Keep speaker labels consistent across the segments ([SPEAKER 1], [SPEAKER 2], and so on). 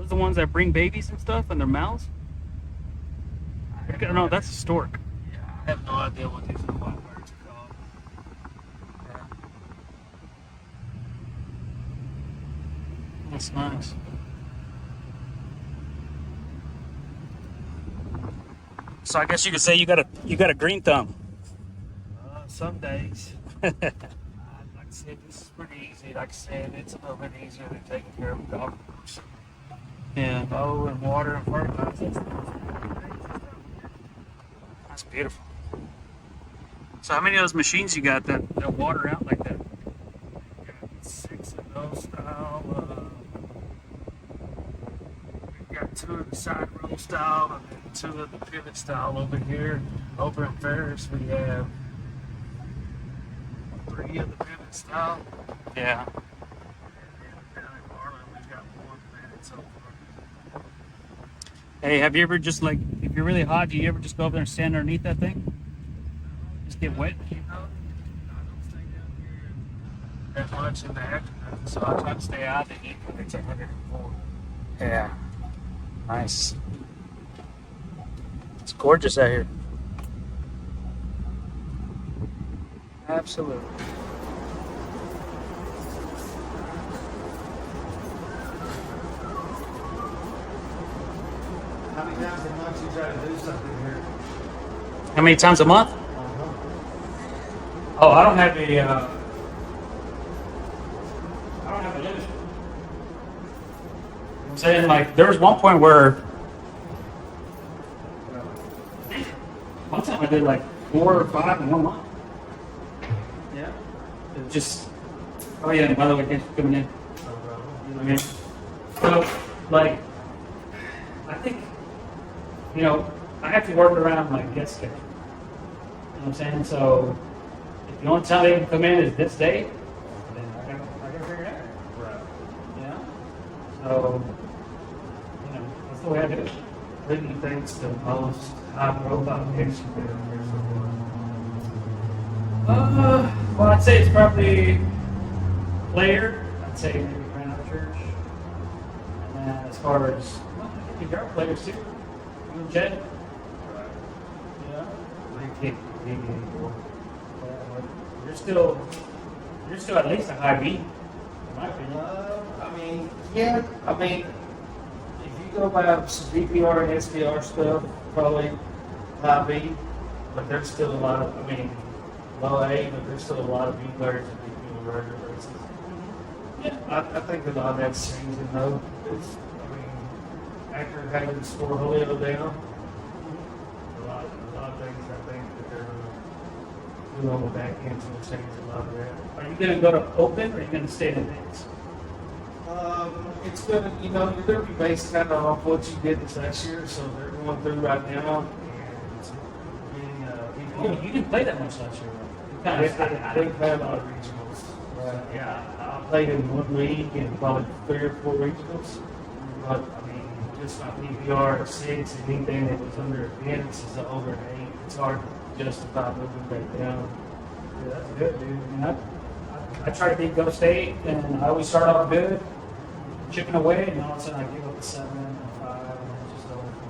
[SPEAKER 1] those the ones that bring babies and stuff in their mouths? No, that's a stork.
[SPEAKER 2] Yeah, I have no idea what these little white birds are called.
[SPEAKER 1] Yeah. That's nice. So I guess you could say you got a green thumb.
[SPEAKER 2] Some days. Like I said, this is pretty easy. Like I said, it's a little bit easier than taking care of a golf course.
[SPEAKER 1] Yeah.
[SPEAKER 2] Mow and water and fertilize.
[SPEAKER 1] That's beautiful. So how many of those machines you got that water out like that?
[SPEAKER 2] Got 6 of those style. We've got 2 of the side roll style and then 2 of the pivot style over here. Over in Ferris, we have 3 of the pivot style.
[SPEAKER 1] Yeah.
[SPEAKER 2] And then down in Marlin, we've got 1 pivot so far.
[SPEAKER 1] Hey, have you ever just like, if you're really hot, do you ever just go over there and stand underneath that thing? Just get wet?
[SPEAKER 2] You know, I don't stay down here that much in the afternoon, so I try to stay out to eat when it's 104.
[SPEAKER 1] Yeah. Nice. It's gorgeous out here. Absolutely.
[SPEAKER 2] How many times a month you try to do something here?
[SPEAKER 1] How many times a month? Oh, I don't have a limit. You know what I'm saying, like, there was one point where one time I did like 4 or 5 in 1 month. Yeah. It just, oh yeah, and by the way, thanks for coming in. You know what I mean? So, like, I think, you know, I have to work around my guest schedule. You know what I'm saying? So, if the only time they can come in is this day, then I gotta figure it out.
[SPEAKER 2] Right.
[SPEAKER 1] You know? So, you know, that's the way I do it.
[SPEAKER 2] Who do you think's the most high-profile picture down here so far?
[SPEAKER 1] Well, I'd say it's probably player. I'd say maybe Grand Church. And then as far as, well, I think there are players too. You and Chad.
[SPEAKER 2] Right.
[SPEAKER 1] Yeah.
[SPEAKER 2] They can't compete anymore.
[SPEAKER 1] You're still at least a high B, in my opinion.
[SPEAKER 2] I mean, if you go by some DPR and SPR stuff, probably high B, but there's still a lot of, low A, but there's still a lot of B players that be doing regular races.
[SPEAKER 1] Yeah.
[SPEAKER 2] I think a lot of that's season though. After having the score Julio down, a lot of things I think that they're going to do on the back end to change a lot of that.
[SPEAKER 1] Are you going to go to open or are you going to stay in advance?
[SPEAKER 2] It's gonna, you're gonna be based kind of off what you did this last year. So they're going through right now, and
[SPEAKER 1] You didn't play that much last year, right?
[SPEAKER 2] they played a lot of regionals. Yeah, I played in 1 league and probably 3 or 4 regionals. But just my PPR at 6, and anything that was under advance is over an 8. It's hard to justify moving back down.
[SPEAKER 1] Yeah, that's good, dude. I try to beat Go State, and I always start off good, chipping away, and all of a sudden I give up a 7 or 5, and it's just over from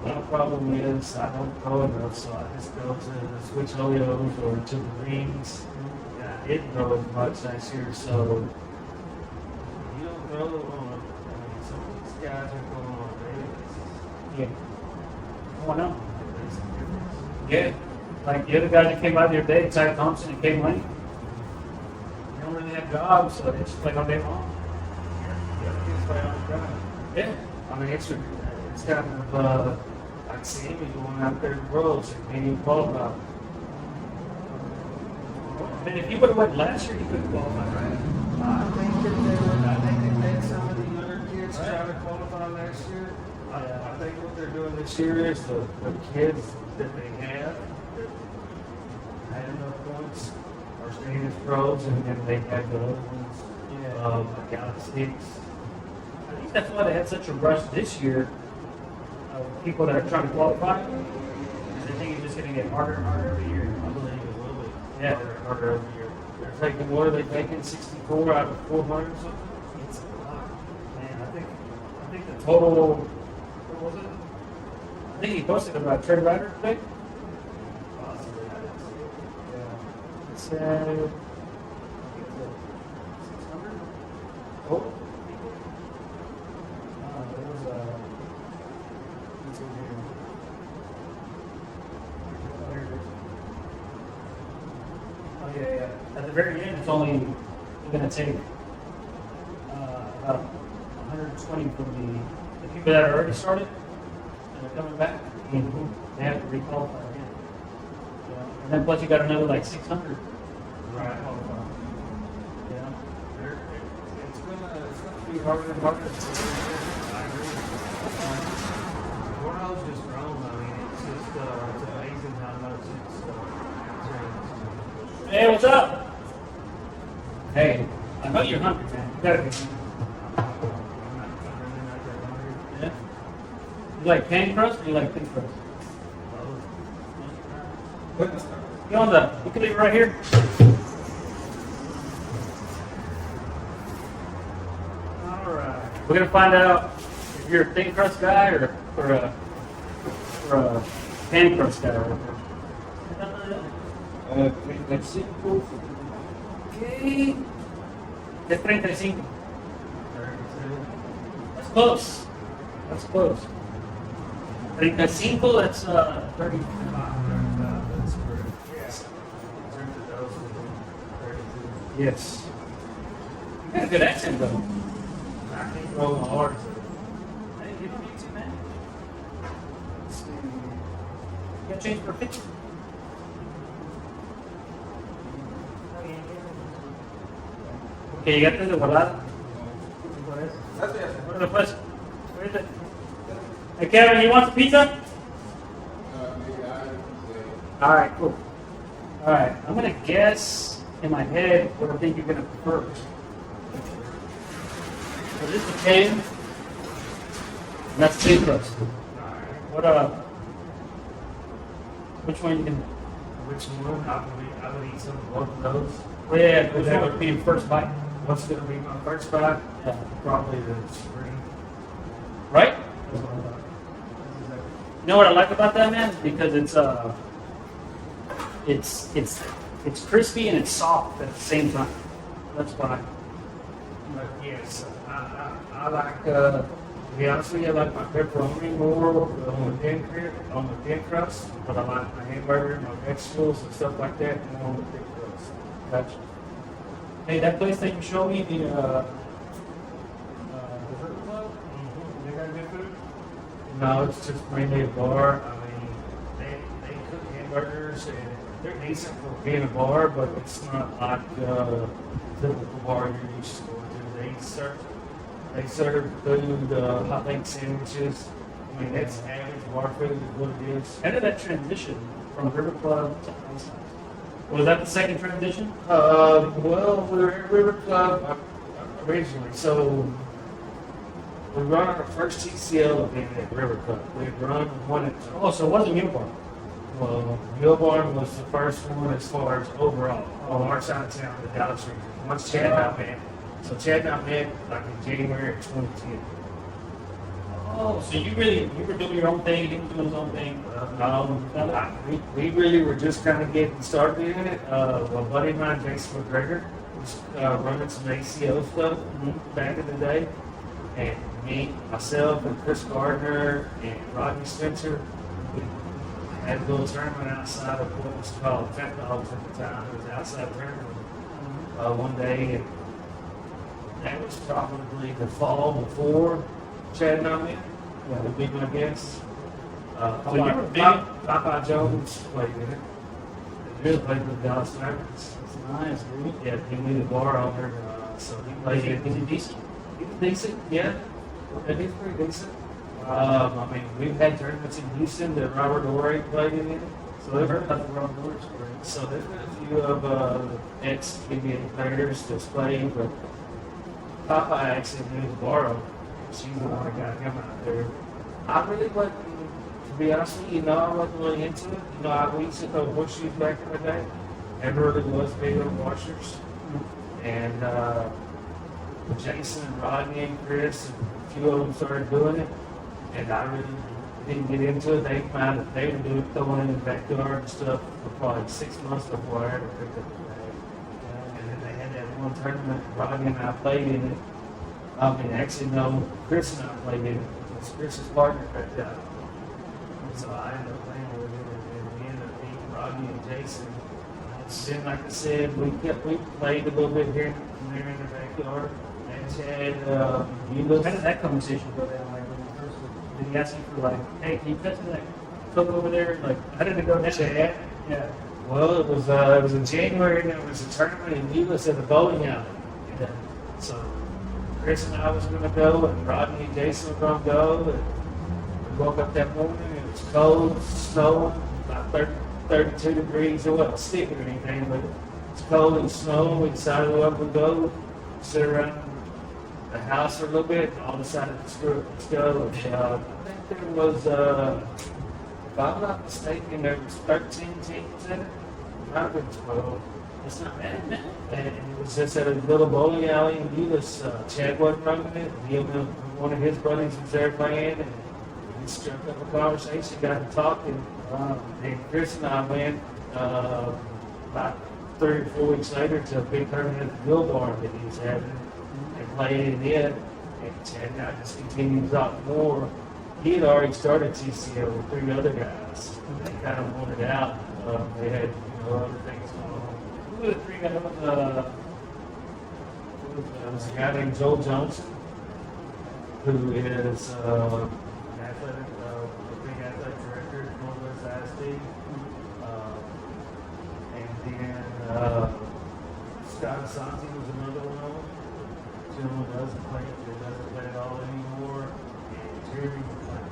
[SPEAKER 1] there.
[SPEAKER 2] My problem is I don't throw enough, so I just go to the switch Oreos or to the rings. I didn't throw as much last year, so you don't throw on. Some of these guys are going on daily.
[SPEAKER 1] Yeah. Oh, I know. Yeah. Like the other guy that came by the other day, Ty Thompson and Kane Lane. They don't really have jobs, so they just play all day long. Yeah.
[SPEAKER 2] It's kind of like Sammy going out there to Rose and can't even qualify.
[SPEAKER 1] And if he would have went last year, he could have qualified, right?
[SPEAKER 2] I think that they had some of the younger kids trying to qualify last year. I think what they're doing this year is the kids that they have that had enough points are staying as pros, and then they have the other ones. Galaxies.
[SPEAKER 1] I think that's why they had such a rush this year of people that are trying to qualify. Because they think it's just going to get harder and harder every year.
[SPEAKER 2] I believe it will be.
[SPEAKER 1] Yeah.
[SPEAKER 2] Harder every year. They're taking, what are they taking, 64 out of 400 or something?
[SPEAKER 1] It's a lot. Man, I think total, what was it? I think he posted about Trade Rider today.
[SPEAKER 2] Possibly, I didn't see it.
[SPEAKER 1] Yeah. It said, 600? Oh. There was a, let's see here. There it is. Oh, yeah, yeah. At the very end, it's only going to take about 120 from the people that are already started and they're coming back. They have to requalify again. Yeah. And then plus you got another like 600.
[SPEAKER 2] Right.
[SPEAKER 1] Yeah.
[SPEAKER 2] It's gonna be harder and harder. I agree. Cornhole's just grown. I mean, it's just it's amazing how much it's changed.
[SPEAKER 1] Hey, what's up? Hey, I know you're hungry, man. You gotta be hungry. Yeah. You like pan crust or you like thin crust? You can leave it right here. All right. We're gonna find out if you're a thin crust guy or a pan crust guy. Okay. Es 35. That's close. That's close. 35, that's 30. Yes. You got a good accent, though.
[SPEAKER 2] I can't roll my hard.
[SPEAKER 1] Hey, you don't need to, man. Let's see. You got change for a picture? Okay, you got this de volada. What pues? Where is it? Hey, Kevin, you want some pizza? All right, cool. All right, I'm gonna guess in my head what I think you're gonna prefer. So this is 10, and that's thin crust. What which one you can?
[SPEAKER 2] Which one? I would eat some of both of those.
[SPEAKER 1] Well, yeah, that would be your first bite.
[SPEAKER 2] What's going to be my first bite?
[SPEAKER 1] Yeah.
[SPEAKER 2] Probably the spring.
[SPEAKER 1] Right?
[SPEAKER 2] That's what I thought.
[SPEAKER 1] You know what I like about that, man? Because it's crispy and it's soft at the same time. That's why.
[SPEAKER 2] But yes, I like, to be honest with you, I like my pepperoni more on the thin crust, but I like my hamburger, my vegetables and stuff like that more on the thick crust.
[SPEAKER 1] Gotcha. Hey, that place that you showed me, the
[SPEAKER 2] Dessert club? They got good food? No, it's just mainly a bar. I mean, they cook hamburgers and they're decent for being a bar, but it's not like the typical bar you're used to going to. They serve food, hot bake sandwiches. I mean, that's average bar food is what it is.
[SPEAKER 1] how did that transition from River Club to Ice House? Was that the second transition?
[SPEAKER 2] Well, we were at River Club originally, so we run our first TCL event at River Club. We had run one at,
[SPEAKER 1] Oh, so it wasn't Unicorn.
[SPEAKER 2] well, Millbarn was the first one as far as overall on our side of town, the Dallas region. Once Chad and I met. So Chad and I met like in January of 2010.
[SPEAKER 1] Oh, so you were doing your own thing, he was doing his own thing.
[SPEAKER 2] We really were just kind of getting started in it. A buddy of mine, Jason McGregor, was running some ACO stuff back in the day. And me, myself, and Chris Gardner, and Rodney Spencer, we had a little tournament outside of what was called Fat Dogs at the time. It was outside tournament one day. And that was probably the fall before Chad and I met. That would be my guess.
[SPEAKER 1] So you were big?
[SPEAKER 2] Popeye Jones played in it. He played for the Dallas Mavericks.
[SPEAKER 1] That's nice, dude.
[SPEAKER 2] Yeah, he knew the bar owner, so he played in it.
[SPEAKER 1] Is he decent?
[SPEAKER 2] He was decent, yeah. Yeah, he's pretty decent. I mean, we've had tournaments in Houston that Robert Ory played in it.
[SPEAKER 1] So I've heard about the Robert Ory story.
[SPEAKER 2] So there's been a few of ex-NBA players that's played, but Popeye actually knew the bar owner. She's the one that got him out there. I really wasn't, to be honest with you, I wasn't really into it. We used to throw horseshoes back in the day. Never really was big on washers. And Jason and Rodney and Chris and a few of them started doing it, and I really didn't get into it. They found that they were throwing in the backyard and stuff for probably 6 months before I ever picked up the bag. And then they had that one tournament, Rodney and I played in it. I mean, actually, no, Chris and I played in it. It was Chris's partner back then. So I ended up playing with him, and we ended up beating Rodney and Jason. Then, like I said, we played a little bit here and there in the backyard. And Chad,
[SPEAKER 1] How did that conversation go down? Like, when you first, did he ask you for like, hey, can you touch that cook over there? Like, how did it go down?
[SPEAKER 2] Chad,
[SPEAKER 1] Yeah.
[SPEAKER 2] well, it was in January, and there was a tournament in Euless at the bowling alley.
[SPEAKER 1] Yeah.
[SPEAKER 2] So Chris and I was going to go, and Rodney and Jason were going to go. And we woke up that morning, and it was cold, snowing, about 32 degrees. It wasn't sticky or anything, but it's cold and snowing. We decided where we go, sit around the house for a little bit, and all decided let's go. And, I think there was, if I'm not mistaken, there was 13 teams in it. Might have been 12.
[SPEAKER 1] It's not bad, man.
[SPEAKER 2] And it was just at a little bowling alley in Euless. Chad wasn't running it. One of his buddies was there playing, and we struck up a conversation, got to talking. And Chris and I went about 3 or 4 weeks later to a big tournament at the Mill Barn that he was having and played in it. And Chad and I just continued to talk more. He had already started TCL with 3 other guys. They kind of wanted out. They had other things going on.
[SPEAKER 1] Who were the 3 guys?
[SPEAKER 2] There was a guy named Joel Johnson, who is an athletic, a big athletic director at Northwest ISD. And then Scott Asante was another one. Gentleman doesn't play at all anymore. And Jeremy McClain.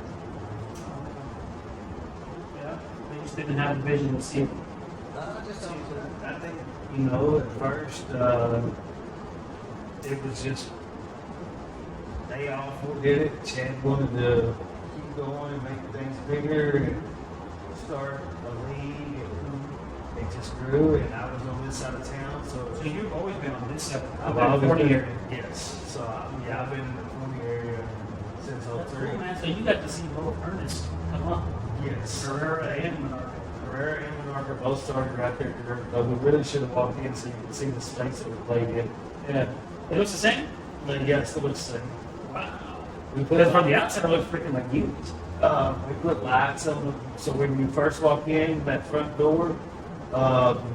[SPEAKER 1] Yeah. They just didn't have the vision to see it.
[SPEAKER 2] I think, at first, it was just, they all did it. Chad wanted to keep going and make things bigger and start a league, and it just grew, and I was on this side of town,
[SPEAKER 1] So you've always been on this side.
[SPEAKER 2] I've
[SPEAKER 1] been
[SPEAKER 2] always
[SPEAKER 1] 40
[SPEAKER 2] been
[SPEAKER 1] years.
[SPEAKER 2] Yes, so I've been in the 20 area since
[SPEAKER 1] That's
[SPEAKER 2] 03.
[SPEAKER 1] cool, man. So you got to see both Ernest come up.
[SPEAKER 2] Yes.
[SPEAKER 1] Herrera and Menarca.
[SPEAKER 2] Herrera and Menarca both started right there. But we really should have walked in so you could see the space that we played in.
[SPEAKER 1] Yeah. It looks the same?
[SPEAKER 2] Yes, it looks the same.
[SPEAKER 1] Wow.
[SPEAKER 2] We
[SPEAKER 1] Because from the outside, it looks freaking like huge.
[SPEAKER 2] we put lights on them. So when you first walk in that front door,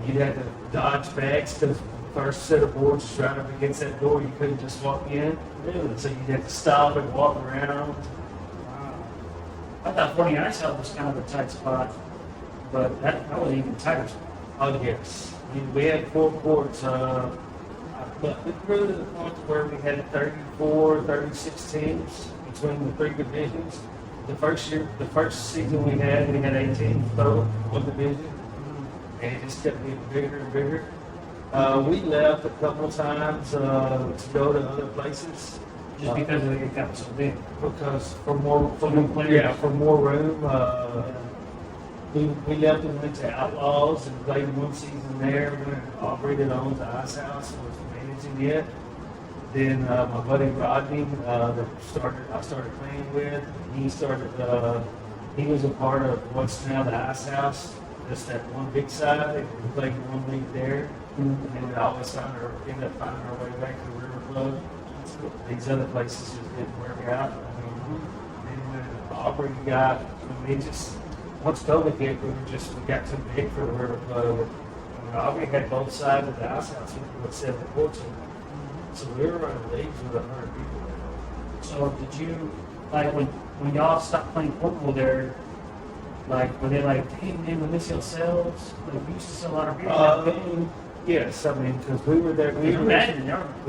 [SPEAKER 2] you had to dodge bags because the first set of boards was right up against that door. You couldn't just walk in.
[SPEAKER 1] Really?
[SPEAKER 2] So you had to stop and walk around.
[SPEAKER 1] Wow. I thought 40 Ice House was kind of a tight spot, but that was even tighter spot.
[SPEAKER 2] Oh, yes. We had 4 courts. But we grew to the point where we had 34, 36 teams between the 3 divisions. The first season we had 8 teams total, 1 division. And it just kept getting bigger and bigger. We left a couple of times to go to other places.
[SPEAKER 1] Just because it got so big.
[SPEAKER 2] Because for more
[SPEAKER 1] players.
[SPEAKER 2] for more room. We left and went to Outlaws and played 1 season there. When Aubrey that owns the Ice House was managing it. Then my buddy Rodney I started playing with. He was a part of what's now the Ice House. Just that one big side. We played 1 league there. And then we always ended up finding our way back to the River Club. These other places just didn't work out. Then when Aubrey once COVID hit, we got too big for the River Club. Aubrey had both sides of the Ice House. We put 7 courts in. So we were running leagues with 100 people.
[SPEAKER 1] So did you, like, when y'all stopped playing cornhole there, like, were they like, hey man, we miss yourselves? Like, we used to sell a lot of beer.
[SPEAKER 2] Yes, because we were there. We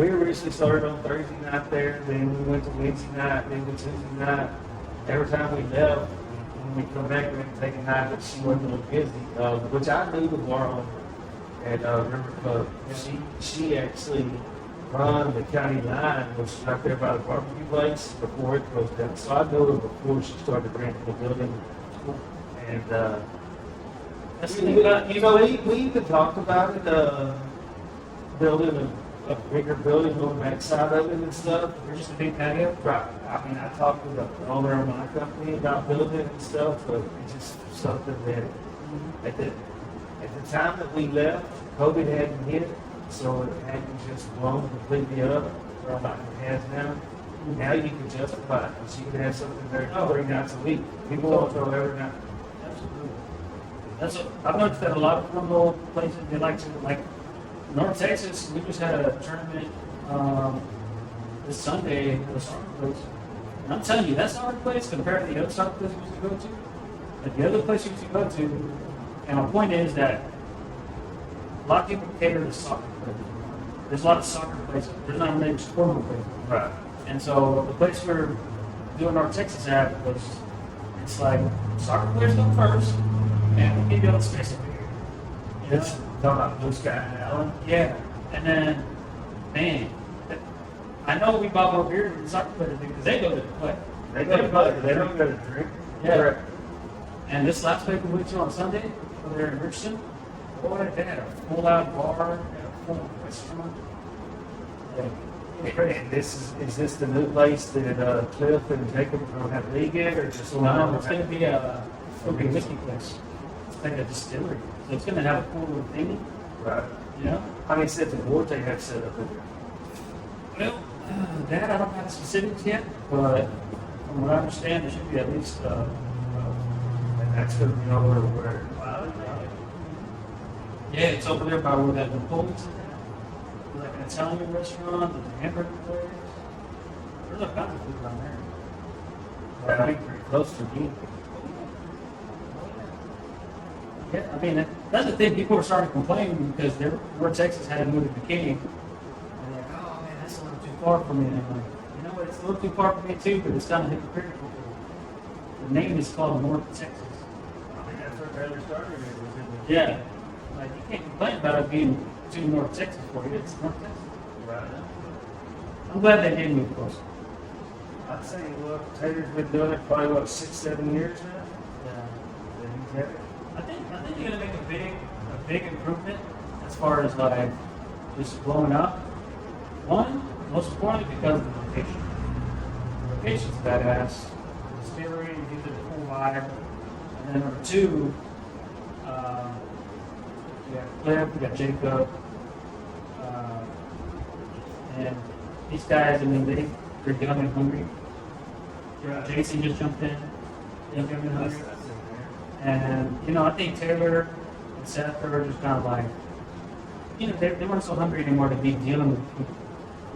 [SPEAKER 2] originally started on Thursday night there, then we went to Wednesday night, then to Tuesday night. Every time we left, when we come back, we had to take a night that she wasn't a little busy, which I knew the bar owner at River Club. She actually run the county line, which is right there by the barbecue place, before it closed down. So I knew her before she started renting the building. And
[SPEAKER 1] That's the thing about
[SPEAKER 2] we even talked about it, building a bigger building on the backside of it and stuff.
[SPEAKER 1] Or just a big patio?
[SPEAKER 2] Right. I mean, I talked with the owner of my company about building it and stuff, but it's just something that at the time that we left, COVID hadn't hit, so it hadn't just blown completely up like it has now. Now you can justify it, because you can have something there 3 nights a week. People won't throw every night.
[SPEAKER 1] Absolutely. I've noticed that a lot of cornhole places, they like to, like, North Texas, we just had a tournament this Sunday at a soccer place. And I'm telling you, that soccer place compared to the other soccer place we used to go to, like the other place we used to go to, and my point is that a lot of people cater to soccer places. There's a lot of soccer places. There's not many cornhole places.
[SPEAKER 2] Right.
[SPEAKER 1] And so the place we're doing North Texas at was, it's like soccer players go first, and we'll give you all the space over here. You know?
[SPEAKER 2] It's talking about Blue Sky and Allen.
[SPEAKER 1] Yeah, and then, man, I know we bought more beer than soccer players do because they go to play.
[SPEAKER 2] They go to play, they don't go to drink.
[SPEAKER 1] Yeah.
[SPEAKER 2] Correct.
[SPEAKER 1] And this last week we went to on Sunday over there in Richardson, boy, they had a full-out bar, they had a full restaurant.
[SPEAKER 2] And is this the new place that Cliff and Jacob are going to have league in, or just
[SPEAKER 1] No, it's going to be a whiskey place. It's like a distillery, so it's going to have a cool little thing,
[SPEAKER 2] Right.
[SPEAKER 1] you know.
[SPEAKER 2] How many sets of boards they have set up in there?
[SPEAKER 1] Well, that I don't have the specifics yet, but from what I understand, there should be at least.
[SPEAKER 2] And that's going to be over where.
[SPEAKER 1] Yeah, it's over there by where that Napoleon's is at. Like an Italian restaurant, there's a hamburger place. There's a bunch of food down there.
[SPEAKER 2] I think pretty close to me.
[SPEAKER 1] Yeah, I mean, that's the thing. People are starting to complain because where Texas had to move to McKinney. And they're like, oh man, that's a little too far for me. And I'm like, you know what? It's a little too far for me too, but it's kind of hypocritical. The name is called North Texas.
[SPEAKER 2] I think that's where Taylor started.
[SPEAKER 1] Yeah. Like, you can't complain about it being too North Texas for you. It's North Texas.
[SPEAKER 2] Right.
[SPEAKER 1] I'm glad they did move closer.
[SPEAKER 2] I'd say, well, Taylor's been doing it probably, 6-7 years now?
[SPEAKER 1] Yeah.
[SPEAKER 2] And he's had it.
[SPEAKER 1] I think you're gonna make a big improvement as far as like just blowing up. One, most importantly, because of the location. The location's badass. The distillery gives it a cool vibe. And then number two, we got Cliff, we got Jacob, and these guys. I mean, they're young and hungry. Jason just jumped in. Young and hungry. And, you know, I think Taylor and Seth are just kind of like, you know, they weren't so hungry anymore to be dealing with people.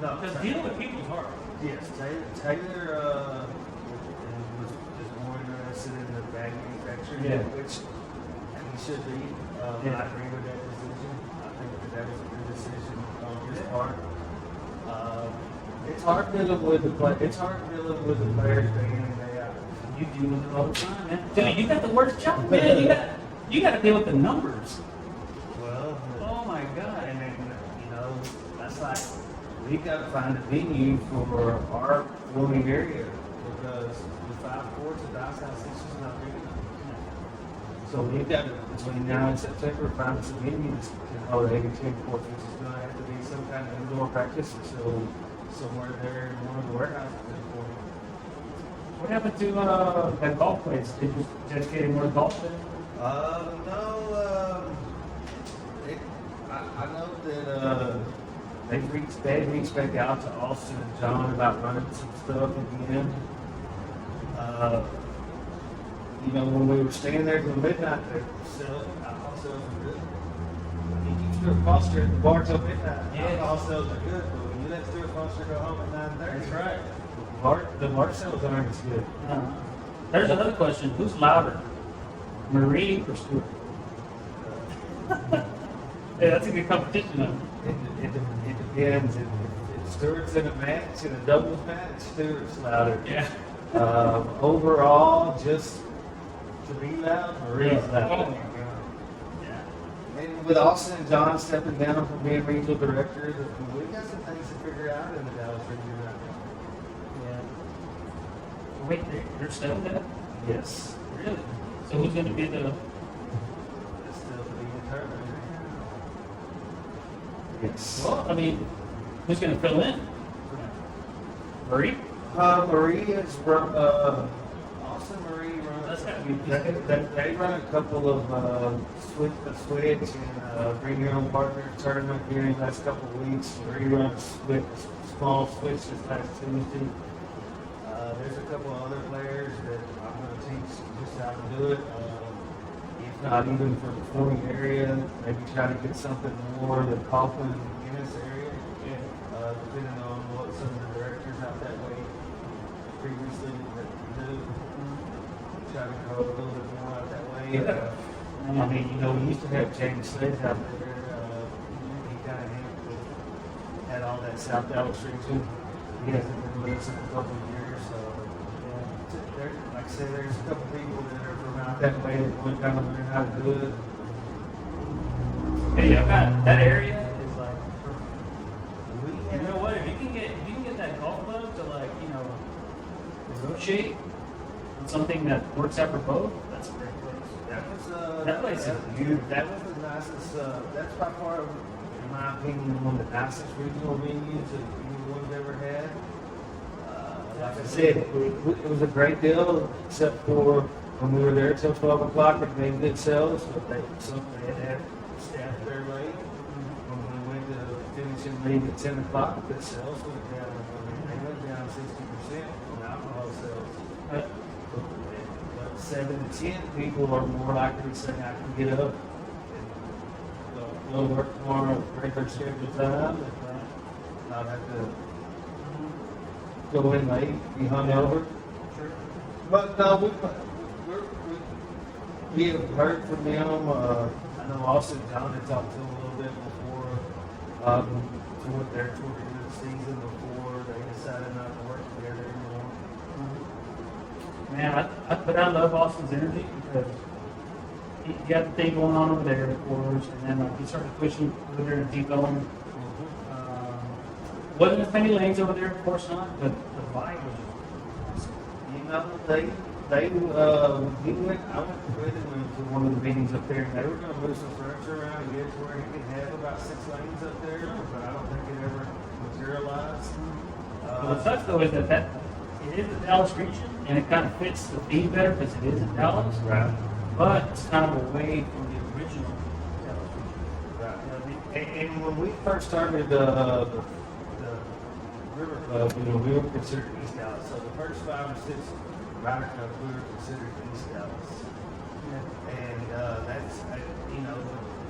[SPEAKER 2] No,
[SPEAKER 1] Because dealing with people is hard.
[SPEAKER 2] yes, Taylor is more interested in the bag manufacturing,
[SPEAKER 1] Yeah.
[SPEAKER 2] which he should be.
[SPEAKER 1] Yeah.
[SPEAKER 2] I agree with that decision. I think that was a good decision on his part. It's hard dealing with the It's hard dealing with the players day in and day out.
[SPEAKER 1] You deal with it all the time, man. Dude, you got the worst job, man. You got to deal with the numbers.
[SPEAKER 2] Well,
[SPEAKER 1] Oh my God.
[SPEAKER 2] and then, that's like, we got to find a venue for our voting area because the 5 courts at the Ice House is just not big enough. So we've got to, between now and September, find some venues to hold 8 or 10 courts, which is going to have to be some kind of indoor practice facility somewhere there in one of the warehouses.
[SPEAKER 1] What happened to that golf place? Did you dedicate any more golf there?
[SPEAKER 2] No, I know that they've reached back out to Austin and John about running some stuff again. When we were staying there till midnight, alcohol sales were good. You keep Stuart Foster at the bar till midnight.
[SPEAKER 1] Yeah.
[SPEAKER 2] Alcohol sales are good, but when you let Stuart Foster go home at 9:30,
[SPEAKER 1] That's right.
[SPEAKER 2] the bar sales aren't as good.
[SPEAKER 1] There's another question. Who's louder, Marie or Stewart? Yeah, that's a good competition. Though.
[SPEAKER 2] It depends. If Stewart's in a match, in a doubles match, Stewart's louder.
[SPEAKER 1] Yeah.
[SPEAKER 2] Overall, just to be loud, Marie's
[SPEAKER 1] Oh
[SPEAKER 2] loud.
[SPEAKER 1] my God. Yeah.
[SPEAKER 2] And with Austin and John stepping down from being regional directors, we got some things to figure out in the Dallas region right now.
[SPEAKER 1] Yeah. Wait, they're still there?
[SPEAKER 2] Yes.
[SPEAKER 1] Really? So who's going to be the?
[SPEAKER 2] It's still to be determined. Yes.
[SPEAKER 1] Well, I mean, Who's going to fill in? Marie?
[SPEAKER 2] Marie is run, Austin Marie runs.
[SPEAKER 1] That's gotta be
[SPEAKER 2] They run a couple of switch and bring your own partner tournament here in the last couple of weeks. Marie runs small switch this last Tuesday. There's a couple of other players that I'm going to teach just how to do it. If not even for the Florida area, maybe try to get something more the Kaufman and Guinness area. Depending on what some of the directors out that way previously that do. Try to go a little bit more out that way. I mean, we used to have James Sledge out there. He kind of had all that South Dallas region. He hasn't been with us in a couple of years, so like I said, there's a couple people that are from out that way that want to kind of learn how to do it.
[SPEAKER 1] Hey, I've got that area is like. You know what? If you can get that golf club to negotiate on something that works out for both, that's a great place.
[SPEAKER 2] That place is huge. That was the nicest. That's by far, in my opinion, one of the nicest regional venues that anyone's ever had. Like I said, it was a great deal, except for when we were there till 12 o'clock. It made good sales, but they had staff there late. When we went to finish in league at 10 o'clock, the sales went down. They went down 60% on alcohol sales. But 7 to 10 people are more likely to say, I can get up and go work tomorrow at regular scheduled time and not have to go in late, be hungover.
[SPEAKER 1] Sure.
[SPEAKER 2] But no, we have heard from them. I know Austin John had talked to them a little bit before toward the end of the season before they decided not to work together anymore.
[SPEAKER 1] Man, but I love Austin's energy because you got the thing going on over there, of course, and then he started pushing over there in deep element. Wasn't as many lanes over there, of course not, but the vibe was awesome.
[SPEAKER 2] I went with him to one of the meetings up there, and they were going to move some furniture around and get to where he could have about 6 lanes up there, but I don't think it ever materialized.
[SPEAKER 1] What sucks though is that it is the Dallas region, and it kind of fits the theme better because it is in Dallas.
[SPEAKER 2] Right.
[SPEAKER 1] But it's kind of away from the original Dallas region.
[SPEAKER 2] Right. And when we first started the River Club, we were considered East Dallas. So the first 5 or 6 Ryder Cups, we were considered East Dallas. Yeah. And that's, at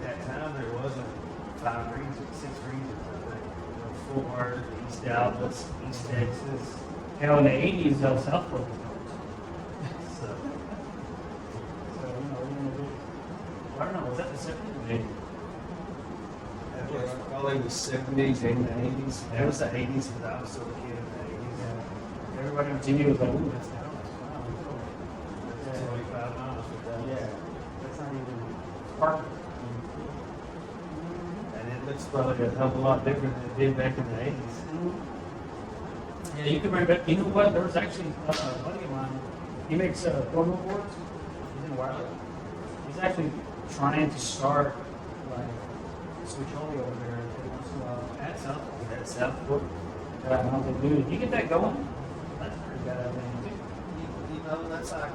[SPEAKER 2] that time there wasn't 5 regions, 6 regions, I think. Fort Worth, East Dallas, East Texas.
[SPEAKER 1] In the 80s, Southport was
[SPEAKER 2] So,
[SPEAKER 1] I don't know, was that the 70s?
[SPEAKER 2] that was probably the 70s and the 80s. That was the 80s because I was still a kid in the 80s.
[SPEAKER 1] Yeah. Everybody on TV was like, ooh, that's Dallas. Wow, cool.
[SPEAKER 2] That's 25 miles with that.
[SPEAKER 1] Yeah, that's not even Parker.
[SPEAKER 2] And it looks probably a hell of a lot different than it did back in the 80s.
[SPEAKER 1] Yeah, you can bring back. You know what? There was actually a buddy of mine. He makes cornhole boards. He's in wireless. He's actually trying to start like switch only over there at Southport.
[SPEAKER 2] At Southport.
[SPEAKER 1] I was like, dude, if you get that going, that's pretty bad.
[SPEAKER 2] That's like,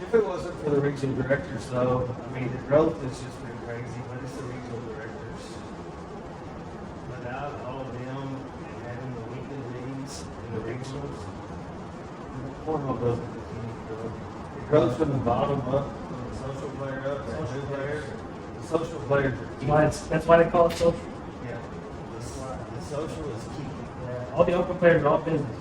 [SPEAKER 2] if it wasn't for the regional directors, though, I mean, the growth has just been crazy, but it's the regional directors. Without all of them and having the weekly leagues and the regionals, cornhole doesn't continue to grow. It grows from the bottom up, from the social player up, the new players. The social players are key.
[SPEAKER 1] That's why they call it social.
[SPEAKER 2] Yeah. The social is key.
[SPEAKER 1] Yeah. All the open players are all business.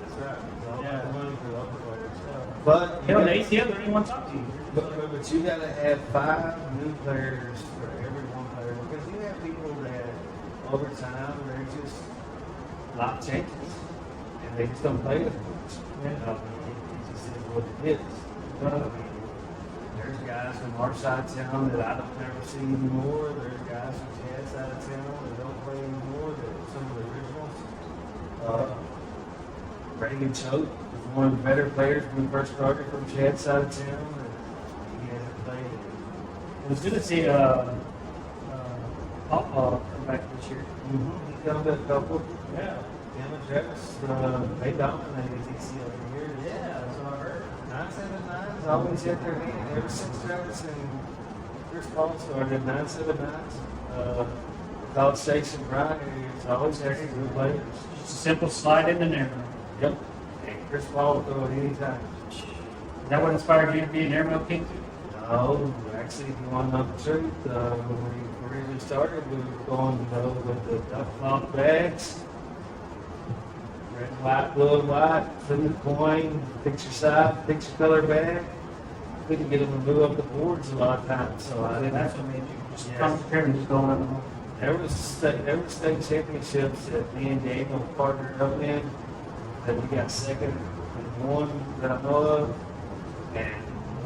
[SPEAKER 2] That's right. It's all
[SPEAKER 1] Yeah.
[SPEAKER 2] about the money for the other players. But
[SPEAKER 1] You know, the ACL, they don't even want to talk to you.
[SPEAKER 2] But you got to have 5 new players for every one player because you have people that over time they're just life changes and they just don't play as much. It just is what it is. There's guys from our side of town that I don't never see anymore. There's guys from Chad's side of town that don't play anymore. That some of the originals. Reagan Choate was one of the better players when we first started from Chad's side of town. And he hasn't played.
[SPEAKER 1] It was good to see come back this year.
[SPEAKER 2] He's done a couple. Yeah. Him and Travis, they dominated TCL every year.
[SPEAKER 1] Yeah, that's what I heard.
[SPEAKER 2] 979s always hit their hand ever since Travis and Chris Paul started. 979s. College Station Brian is always there. Good players.
[SPEAKER 1] Just a simple slide in there.
[SPEAKER 2] Yep. And Chris Paul will throw it anytime.
[SPEAKER 1] Is that what inspired you to be an airmail king too?
[SPEAKER 2] No, actually, if you want to know the truth, when we originally started, we were going with the duck cloth bags. Red and white, blue and white, flip the coin, picture side, picture color bag. We could get them to move up the boards a lot of times. So I didn't.
[SPEAKER 1] That's what made you just
[SPEAKER 2] Yes.
[SPEAKER 1] concentrate and just going on the whole.
[SPEAKER 2] There was state championships that me and Daniel partnered up in that we got second and one that I know of, and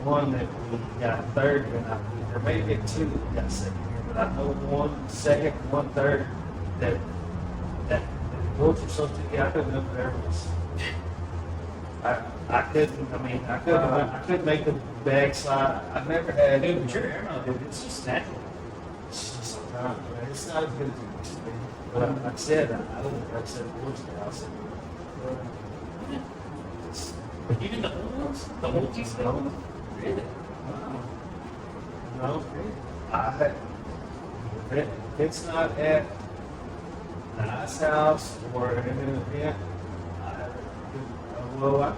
[SPEAKER 2] one that we got third, and there may have been two that we got second here, but I know one second, one third that the boards were so together. I couldn't look there was. I couldn't. I mean, I couldn't make the bag slide. I never had.
[SPEAKER 1] Dude, but your airmail, dude, it's just natural.
[SPEAKER 2] Sometimes, man, it's not as good as it used to be. But like I said, I don't think I said boards now. I said, it's,
[SPEAKER 1] Even the old ones? The old TCL ones? Really? Wow.
[SPEAKER 2] no, if it's not at a nice house or in an event, I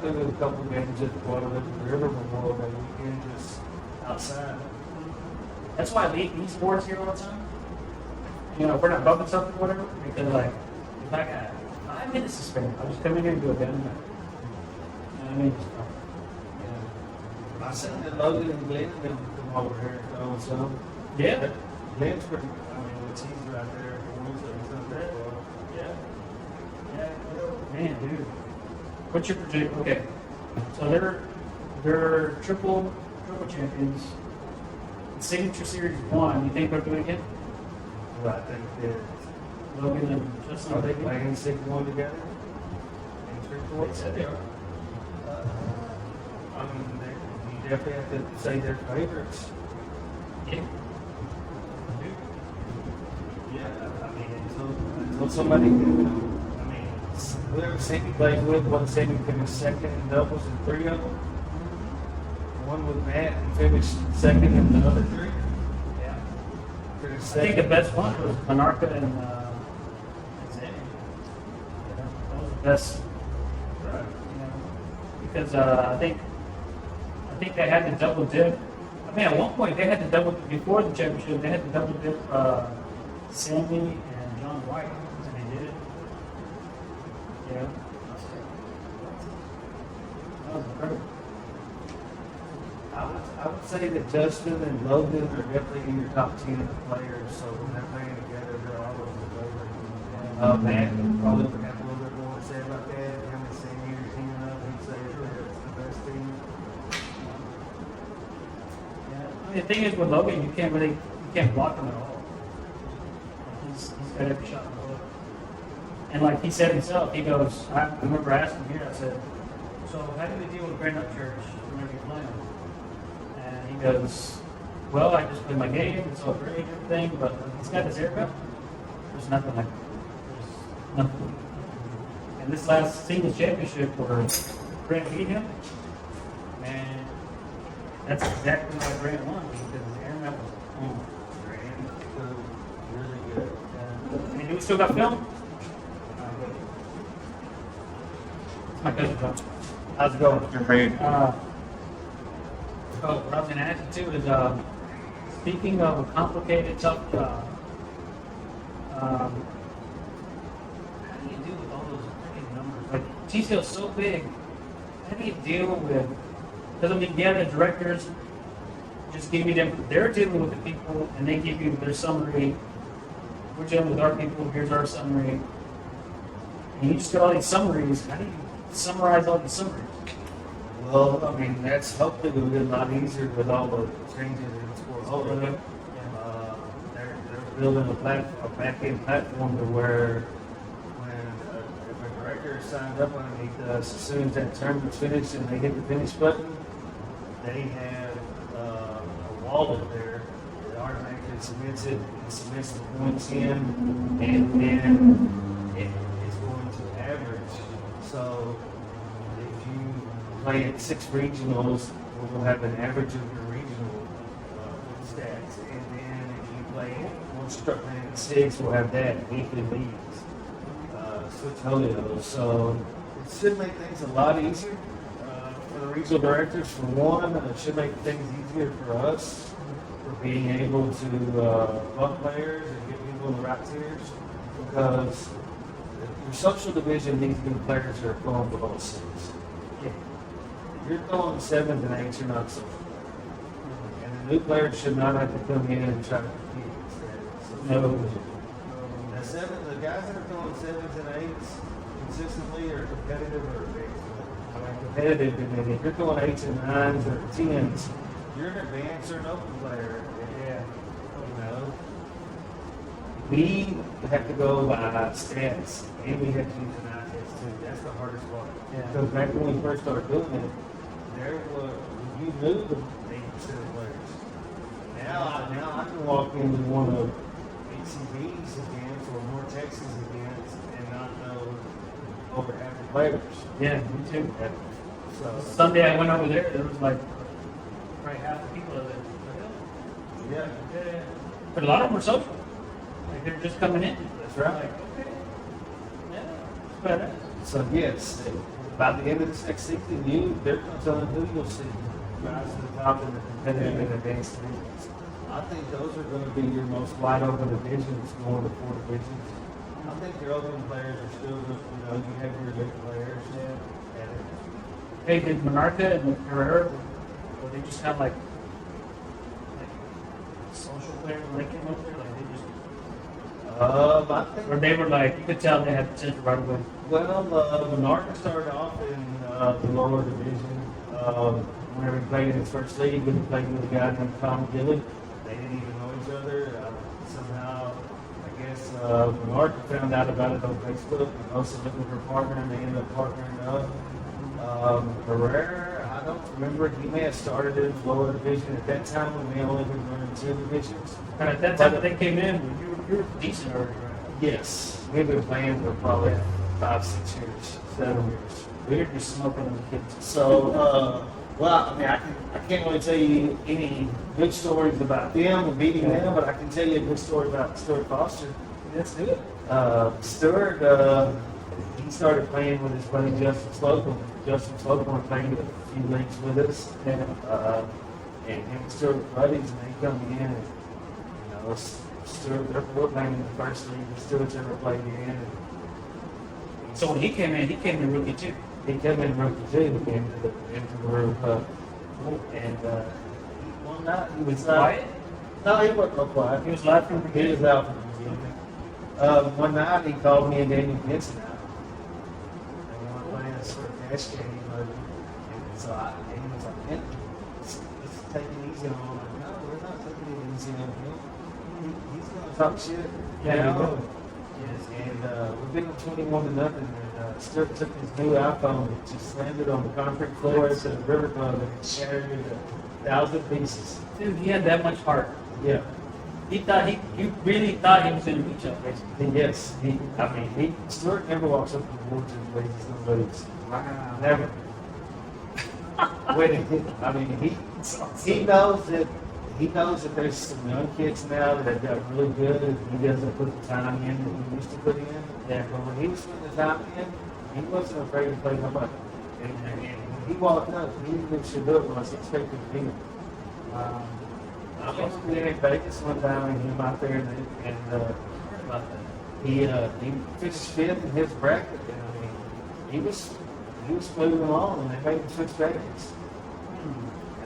[SPEAKER 2] could do a couple of games at the Guadalupe River Memorial that weekend just outside.
[SPEAKER 1] That's why I leave these boards here all the time. You know, if we're not bumping something or whatever, because like, if I got 5 minutes to spare, I'll just come in here and do a damn minute. You know what I mean? Just,
[SPEAKER 2] I sent that Logan and Glenn to come over here and go some.
[SPEAKER 1] yeah.
[SPEAKER 2] Glenn's pretty, I mean, it's easy right there. He's not that far.
[SPEAKER 1] Yeah. Yeah. Man, dude. What's your prediction? Okay. So they're triple champions. Signature Series 1, you think they're doing it?
[SPEAKER 2] Well, I think that
[SPEAKER 1] Logan and Justin,
[SPEAKER 2] are they playing 6-1 together? In 3
[SPEAKER 1] They said they are.
[SPEAKER 2] I mean, you definitely have to say they're favorites.
[SPEAKER 1] Yeah.
[SPEAKER 2] Yeah, I mean, until somebody, I mean, whoever Sammy plays with, what Sammy finished second in doubles in 3 of them. One with Matt and finished second in the other 3.
[SPEAKER 1] Yeah.
[SPEAKER 2] Finished
[SPEAKER 1] I think the
[SPEAKER 2] second.
[SPEAKER 1] best one was Monarca and Zanny. Yeah, that was the best.
[SPEAKER 2] Right.
[SPEAKER 1] You know, because I think they had to double dip. I mean, at one point they had to double before the championship. They had to double dip Sammy and John White, and they did it. Yeah, that was incredible.
[SPEAKER 2] I would say that Justin and Logan are definitely in your top 10 players, so when they're playing together, they're always the favorite. Matt would probably have a little bit more to say about that. Him and Sammy are teaming up. He'd say it's the best team.
[SPEAKER 1] Yeah. I mean, the thing is with Logan, you can't block him at all. He's got every shot in the world. And like he said himself, he goes, I remember asking him here, I said, so how do you deal with Grand Up Church whenever you're playing? And he goes, well, I just play my game, it's all great and everything, but when he's got his haircut, there's nothing like that. There's nothing. And this last singles championship where Grant beat him, man, that's exactly why Grant won, because his airman was on.
[SPEAKER 2] Really good.
[SPEAKER 1] And we still got film? It's my cousin John.
[SPEAKER 2] How's it going?
[SPEAKER 3] Great.
[SPEAKER 1] What I was going to ask you too is, speaking of a complicated, tough job, how do you deal with all those freaking numbers? Like, TCL is so big, how do you deal with, because I mean, yeah, the directors just give you them, they're dealing with the people, and they give you their summary. We're dealing with our people, here's our summary. And you just get all these summaries, how do you summarize all these summaries?
[SPEAKER 2] Well, I mean, that's hopefully going to be a lot easier with all the changes in sports.
[SPEAKER 1] Okay.
[SPEAKER 2] They're building a back-end platform to where when if a director is signed up underneath us, as soon as that tournament's finished and they hit the finish button, they have a wallet there that automatically it cements it, it cements the points in, and then it's going to average. So if you play at 6 regionals, we'll have an average of your regional stats. And then if you play one struck playing at 6, we'll have that weekly leagues, switch holios. So it should make things a lot easier for the regional directors. For one, it should make things easier for us for being able to buck players and get people in the right tiers, because your social division needs to be players that are going below 6. If you're throwing 7s and 8s, you're not social. And the new players should not have to come in and try to compete against that. So, the guys that are throwing 7s and 8s consistently are competitive or competitive, and then if you're throwing 8s and 9s or 10s, you're an advanced or an open player. Yeah, you know. We have to go by stats, and we have to use an eye test too. That's the hardest part. Yeah. Because back when we first started doing it, you knew the 80% of players. Now I can walk into one of HCB's events or more Texas events and not know over half the players.
[SPEAKER 1] Yeah, me too.
[SPEAKER 2] So
[SPEAKER 1] Sunday I went over there was like probably half the people there.
[SPEAKER 2] Yeah.
[SPEAKER 1] But a lot of them were social. Like they're just coming in.
[SPEAKER 2] That's right.
[SPEAKER 1] Like, okay. Yeah, it's better.
[SPEAKER 2] So yes, by the end of this next season, they're going to tell who you'll see rise to the top in the competitive and advanced divisions. I think those are going to be your most wide open divisions, more the 4 divisions. I think your open players are still, you have your elite players. Yeah.
[SPEAKER 1] Hey, did Monarca and Herrera, were they just kind of like social players when they came up there? Like they just.
[SPEAKER 2] I think.
[SPEAKER 1] Or they were like, you could tell they had potential right away.
[SPEAKER 2] Well, Monarca started off in the lower division. Whenever he played in his first league, he played with a guy named Tom Gilly. They didn't even know each other. Somehow, I guess Monarca found out about it on Facebook and also looking for a partner, and they ended up partnering up. Herrera, I don't remember. He may have started in the lower division at that time when they only been running 2 divisions.
[SPEAKER 1] And at that time that they came in, you were decent already, right?
[SPEAKER 2] Yes, we've been playing for probably 5, 6 years, 7 years.
[SPEAKER 1] We're just smoking on the kids.
[SPEAKER 2] So, well, I mean, I can't really tell you any good stories about them and beating them, but I can tell you a good story about Stuart Foster.
[SPEAKER 1] Let's do it.
[SPEAKER 2] Stuart, he started playing with his buddy Justin Slocum. Justin Slocum played a few leagues with us, and him and Stuart were buddies, and they come in, and Stuart, they're playing in the first league that Stuart's ever played in.
[SPEAKER 1] So when he came in rookie too.
[SPEAKER 2] He came in rookie too into the World Cup. And one night he was
[SPEAKER 1] quiet?
[SPEAKER 2] No, he wasn't real quiet.
[SPEAKER 1] He was live from the
[SPEAKER 2] He
[SPEAKER 1] beginning.
[SPEAKER 2] was out from the beginning. One night he called me and Daniel Benson out. And we were playing a sort of cash game. And so Daniel was like, man, let's take it easy on him. I'm like, no, we're not taking it easy on him. He's going to talk shit.
[SPEAKER 1] Yeah, we
[SPEAKER 2] know. And we've been 21-0. And Stuart took his new iPhone and just slammed it on the concrete floor at the River Club and shattered it to 1,000 pieces.
[SPEAKER 1] Dude, he had that much heart.
[SPEAKER 2] Yeah.
[SPEAKER 1] He really thought he was going to reach up, basically.
[SPEAKER 2] Yes. Stuart never walks up to the boards and ways nobody's.
[SPEAKER 1] Wow.
[SPEAKER 2] Never. He knows that there's some young kids now that have got really good and he doesn't put the time in that he used to put in. Yeah. But when he was putting the time in, he wasn't afraid to play nobody. And when he walked up, he knew should do it when I was expecting to beat him. I was in Vegas one time and he was out there and he finished 5th in his bracket. And I mean, he was moving along and they made him switch brackets.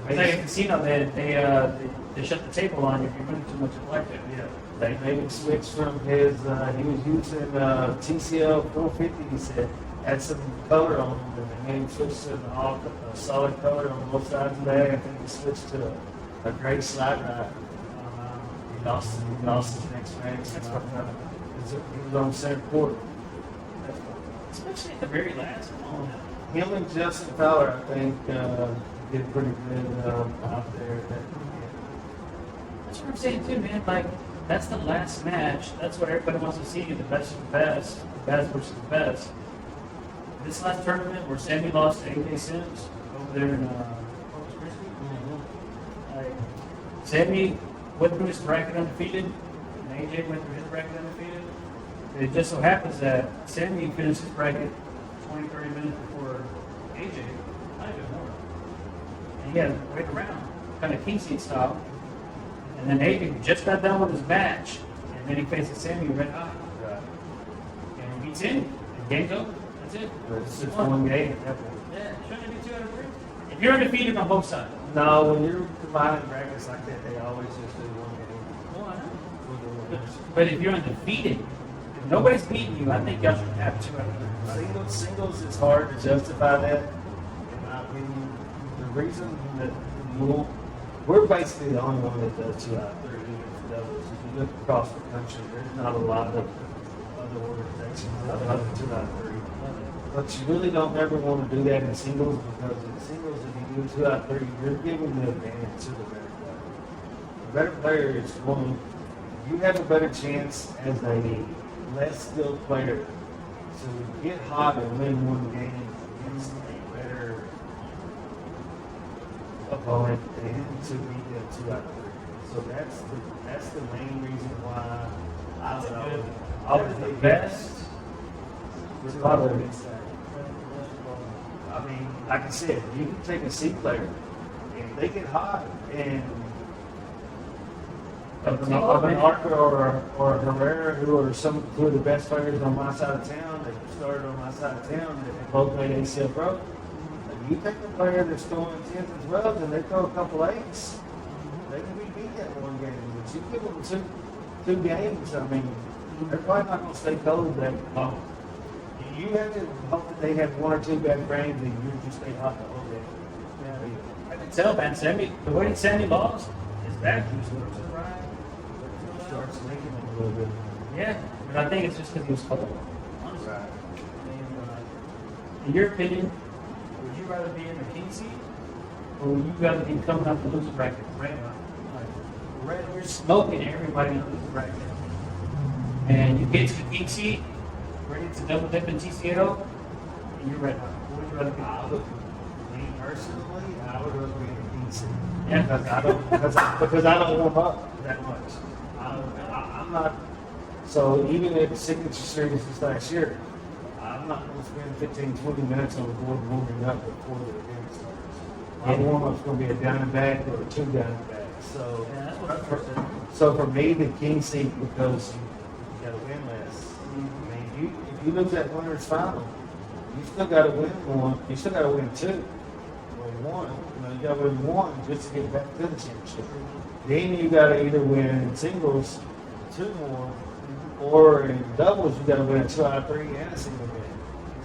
[SPEAKER 1] It's like a casino, they shut the table on you if you're running too much electric.
[SPEAKER 2] Yeah. They made him switch from his, he was using TCL 450, he said, had some color on him, and they made him switch to a solid color on both sides of that. I think he switched to a gray slide ride. He lost his next match. He was on center court.
[SPEAKER 1] Especially at the very last one.
[SPEAKER 2] Him and Justin Fowler, I think, did pretty good out there.
[SPEAKER 1] That's what I'm saying too, man. Like, that's the last match. That's what everybody wants to see, the best of the best, the best versus the best. This last tournament where Sammy lost to AJ Sims over there in Corpus Christi, like, Sammy went through his bracket undefeated, and AJ went through his bracket undefeated. It just so happens that Sammy finished his bracket 20, 30 minutes before AJ, not even more. And he had to wait around, kind of king seat style. And then AJ just got done with his match, and then he faces Sammy red hot. And he beats him, and game's over. That's it.
[SPEAKER 2] It's just one game at that point.
[SPEAKER 1] Yeah, shouldn't it be 2 out of 3? If you're undefeated on both sides.
[SPEAKER 2] No, when you're combining brackets like that, they always just do one game.
[SPEAKER 1] Well, I know. But if you're undefeated, if nobody's beating you, I think y'all should have 2 out of 3.
[SPEAKER 2] Singles, it's hard to justify that, in my opinion. The reason that we're basically the only one that does 2 out of 3 even for doubles. If you look across the country, there's not a lot of other organizations that do 2 out of 3. But you really don't ever want to do that in singles, because in singles, if you do 2 out of 3, you're giving the advantage to the better player. The better player is one, you have a better chance as a less skilled player to get hot and win one game against a better opponent than to beat them 2 out of 3. So that's the main reason why I would the best. I mean, like I said, you can take a C player, and they get hot, and of an Arca or a Herrera, who are two of the best players on my side of town, they started on my side of town, and they both made ACL Pro. If you take a player that's throwing 10s and 12s, and they throw a couple 8s, they can be beat that one game. But you give them two games, I mean, they're probably not going to stay cold that long. You have to hope that they have 1 or 2 bad frames and you just stay hot the whole day.
[SPEAKER 1] Yeah. I can tell, man. The way Sammy lost, his back juice works right.
[SPEAKER 2] Starts linking them a little bit.
[SPEAKER 1] Yeah, but I think it's just because he was cold. Honestly.
[SPEAKER 2] Right.
[SPEAKER 1] In your opinion, would you rather be in the king seat, or would you rather be coming up the loser bracket? Red, you're smoking everybody in the loser bracket, and you get to the king seat, ready to double dip in TCL, and you're red hot. What would you rather be?
[SPEAKER 2] Me personally, I would rather be in the king seat.
[SPEAKER 1] Yeah.
[SPEAKER 2] Because I don't warm up that much. I'm not. So even at the signature series this last year, I'm not going to spend 15, 20 minutes on the board warming up before the event starts. My warm-up's going to be a down and back or a 2 down and back. So,
[SPEAKER 1] Yeah, that's what I'm saying.
[SPEAKER 2] so for me, the king seat, because you got to win less. I mean, if you lose that winner's final, you still got to win 1. You still got to win 2. Or 1. You got to win 1 just to get back to the championship. Then you got to either win in singles 2 more, or in doubles you got to win a 2 out of 3 and a single game.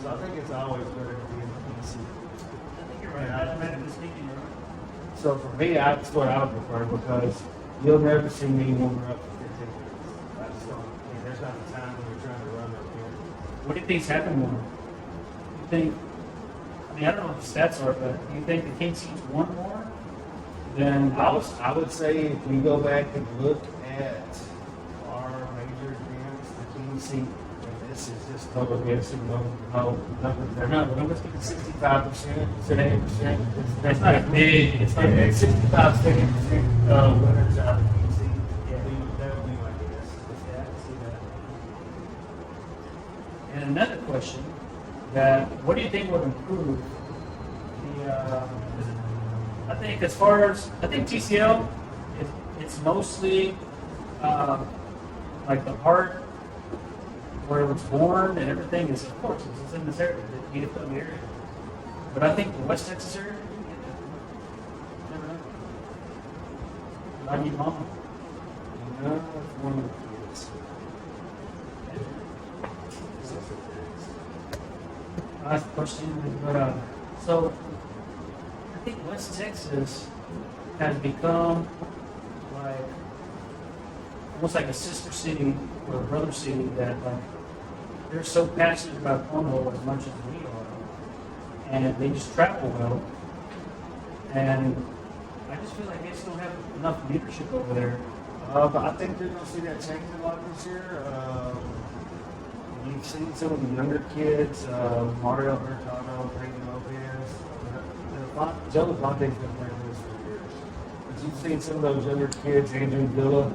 [SPEAKER 2] So I think it's always better to be in the king seat.
[SPEAKER 1] I think you're right. Mathematically speaking, you're right.
[SPEAKER 2] So for me, that's what I would prefer, because you'll never see me warming up for 15 minutes. I just don't. I mean, there's not the time when you're trying to run up here.
[SPEAKER 1] What do you think's happened more? You think? I mean, I don't know what the stats are, but do you think the king seat's won more than
[SPEAKER 2] I would say if we go back and look at our major events, the king seat, and this is just total guessing, no numbers. They're not numbers. 65%, 70%.
[SPEAKER 1] It's not a big. It's not big.
[SPEAKER 2] 65, 70% winners out of the king seat. Yeah, that would be my guess.
[SPEAKER 1] Yeah, I can see that. And another question: what do you think would improve the? I think TCL, it's mostly like the heart where it was born and everything is, of course, it's in this area, the DFW area. But I think the West Texas area, never know. I need mama.
[SPEAKER 2] No, it's one of the kids.
[SPEAKER 1] Last question, but so I think West Texas has become like almost like a sister city or a brother city that like they're so passionate about cornhole as much as we are, and they just travel well. And I just feel like they just don't have enough leadership over there
[SPEAKER 2] But I think they're going to see that change a lot this year. You've seen some of the younger kids, Mario Hurtado, Peyton Lopez. Joe Lafonte's been playing this for years. But you've seen some of those younger kids, Andrew Villa,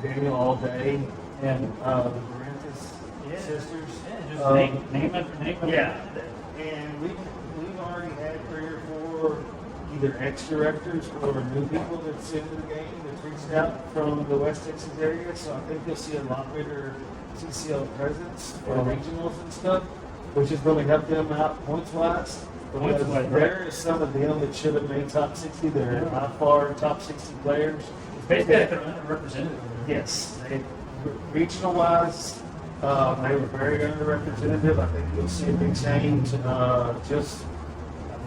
[SPEAKER 2] Daniel All Day, and the Barentis sisters.
[SPEAKER 1] Yeah, just name after name.
[SPEAKER 2] Yeah, and we've already had 3 or 4 either ex-directors or new people that's into the game that's reached out from the West Texas area. So I think you'll see a lot bigger TCL presence for regionals and stuff, which is going to help them out points-wise. There is some of them that should have made top 60. They're by far top 60 players.
[SPEAKER 1] Basically, they're underrepresented.
[SPEAKER 2] Yes, regional-wise, they were very underrepresented. I think you'll see a big change.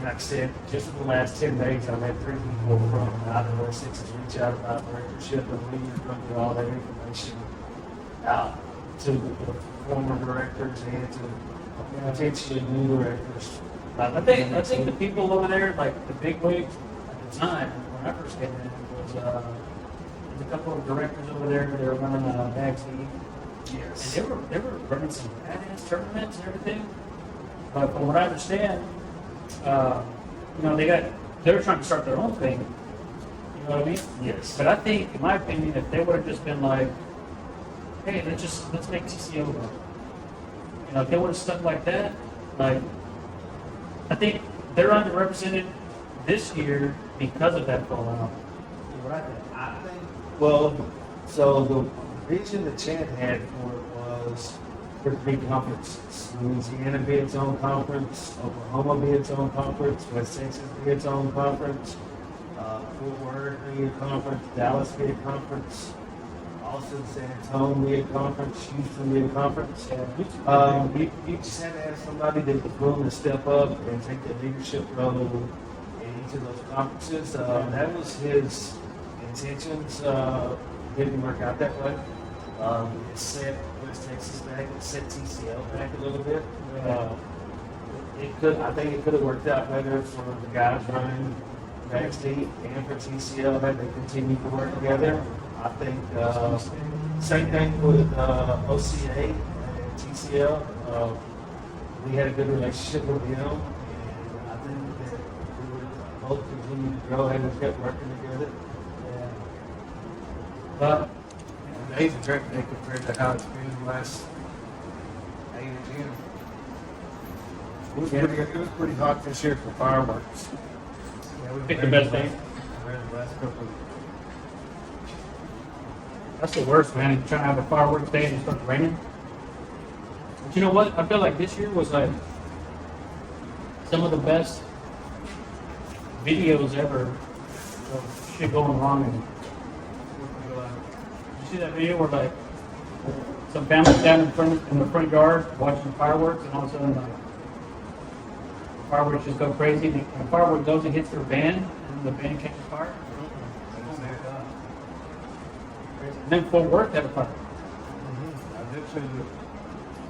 [SPEAKER 2] Like I said, just in the last 10 days, I've had 3 people from out of West Texas reach out about directorship, and we are going to get all that information out to the former directors and to potentially new directors.
[SPEAKER 1] I think the people over there, like the big wigs at the time when I first came in, was there's a couple of directors over there. They were running Bags League.
[SPEAKER 2] Yes.
[SPEAKER 1] And they were running some badass tournaments and everything. But from what I understand, they were trying to start their own thing. You know what I mean?
[SPEAKER 2] Yes.
[SPEAKER 1] But I think, in my opinion, if they would have just been like, hey, let's make TCL go. If they would have stuck like that, like, I think they're underrepresented this year because of that fallout. What I think.
[SPEAKER 2] I think, well, so the vision that Chad had for it was for 3 conferences. Louisiana be its own conference, Oklahoma be its own conference, West Texas be its own conference, Fort Worth be a conference, Dallas be a conference, Austin, San Antonio be a conference, Houston be a conference. You just had to have somebody that was willing to step up and take the leadership role in each of those conferences. That was his intentions. Didn't work out that way. It set West Texas back, it set TCL back a little bit. I think it could have worked out better for the guys running backstage and for TCL had they continued to work together. I think same thing with OCA and TCL. We had a good relationship with them, and I think that we would both continue to grow and we kept working together.
[SPEAKER 1] But
[SPEAKER 2] Days of Trek Day compared to how it's been the last 8 or 10. It was pretty hot this year for fireworks.
[SPEAKER 1] yeah, we picked the best day.
[SPEAKER 2] The last couple of
[SPEAKER 1] That's the worst, man. You're trying to have a fireworks day and it starts raining. But you know what? I feel like this year was like some of the best videos ever of shit going wrong. And you see that video where like some family standing in the front yard watching fireworks, and all of a sudden like fireworks just go crazy. And the firework goes and hits their van, and the van catches fire. And then Fort Worth had a fire.
[SPEAKER 2] I did say that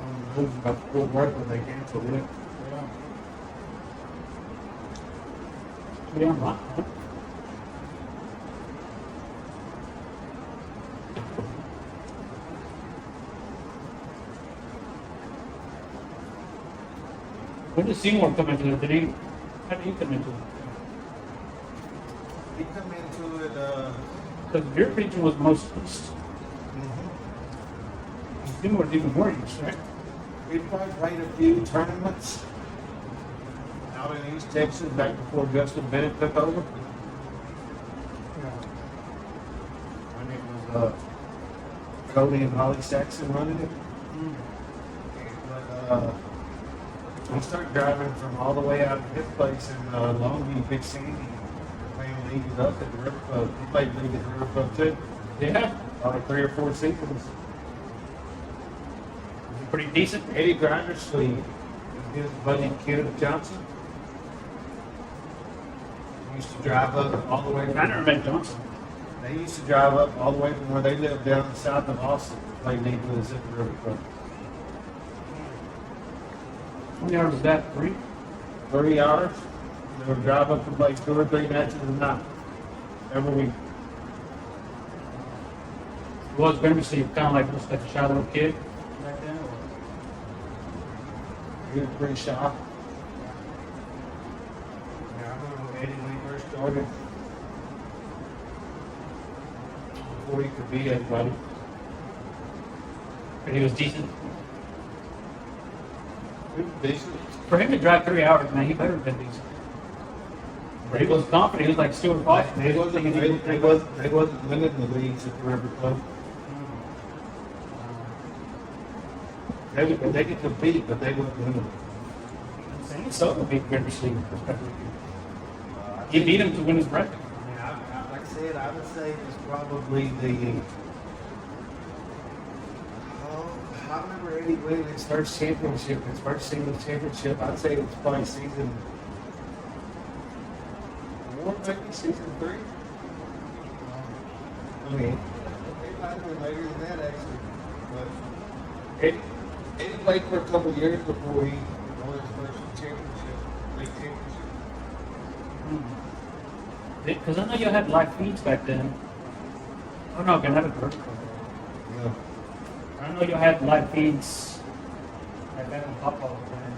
[SPEAKER 2] on the news about Fort Worth when they canceled it.
[SPEAKER 1] Yeah, I'm not. When did Seymour come into it? How did he come into it?
[SPEAKER 2] He come into it,
[SPEAKER 1] Because your region was most east. Seymour was even more east, right?
[SPEAKER 2] we probably played a few tournaments out in East Texas back before Justin Bennett took over. When it was Cody and Holly Saxon running it. But we started driving from all the way out to his place in Longview, Big Sandy, playing leagues up at the River Club. He played league at the River Club too.
[SPEAKER 1] Yeah.
[SPEAKER 2] Like 3 or 4 seasons.
[SPEAKER 1] Pretty decent.
[SPEAKER 2] Eddie Grinder's league. His buddy Kenneth Johnson. He used to drive up all the way.
[SPEAKER 1] I never met Johnson.
[SPEAKER 2] They used to drive up all the way from where they lived down south of Austin to play league with us at the River Club.
[SPEAKER 1] How many hours was that? 3?
[SPEAKER 2] 30 hours. They would drive up and play 2 or 3 matches a night every week.
[SPEAKER 1] Was Grimsey kind of like just like a shy little kid back then? Or?
[SPEAKER 2] He was pretty shy. Yeah, I remember Eddie when he first started. Before he could be anybody.
[SPEAKER 1] But he was decent.
[SPEAKER 2] He was decent.
[SPEAKER 1] For him to drive 3 hours, man, he better have been decent. He was confident. He was like Stuart Foster.
[SPEAKER 2] They wasn't winning the leagues at Forever Club. They could compete, but they wouldn't win them.
[SPEAKER 1] So would beat Grimsey. He beat him to win his record.
[SPEAKER 2] Like I said, I would say it's probably the. I remember Eddie winning his first championship, his first singles championship. I'd say it was probably season 4, maybe season 3. I mean, it might have been later than that actually. But Eddie played for a couple of years before he won his first championship, league championship.
[SPEAKER 1] Because I know you had live feeds back then. Oh no, I can have it first.
[SPEAKER 2] Yeah.
[SPEAKER 1] I know you had live feeds like that on pop all the time.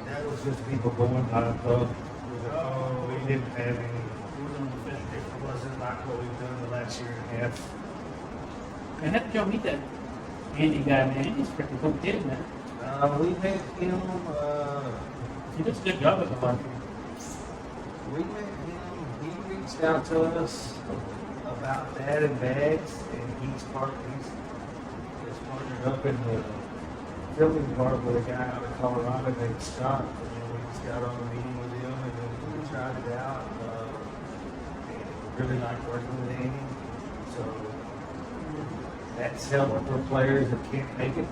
[SPEAKER 2] That was just people going by the pub. Oh, we didn't have any. It wasn't official. It wasn't like what we've done the last year and a half.
[SPEAKER 1] And how did y'all meet that Andy guy, man? He's a freaking cool kid, man.
[SPEAKER 2] We met him.
[SPEAKER 1] He does a good job with the live feed.
[SPEAKER 2] We met him. He reached out to us about that and bags, and he's partnered up in the filming part with a guy out of Colorado named Scott. And then we just got on a meeting with him, and then we tried it out. And we really liked working with Andy. So that's helpful for players that can't make it.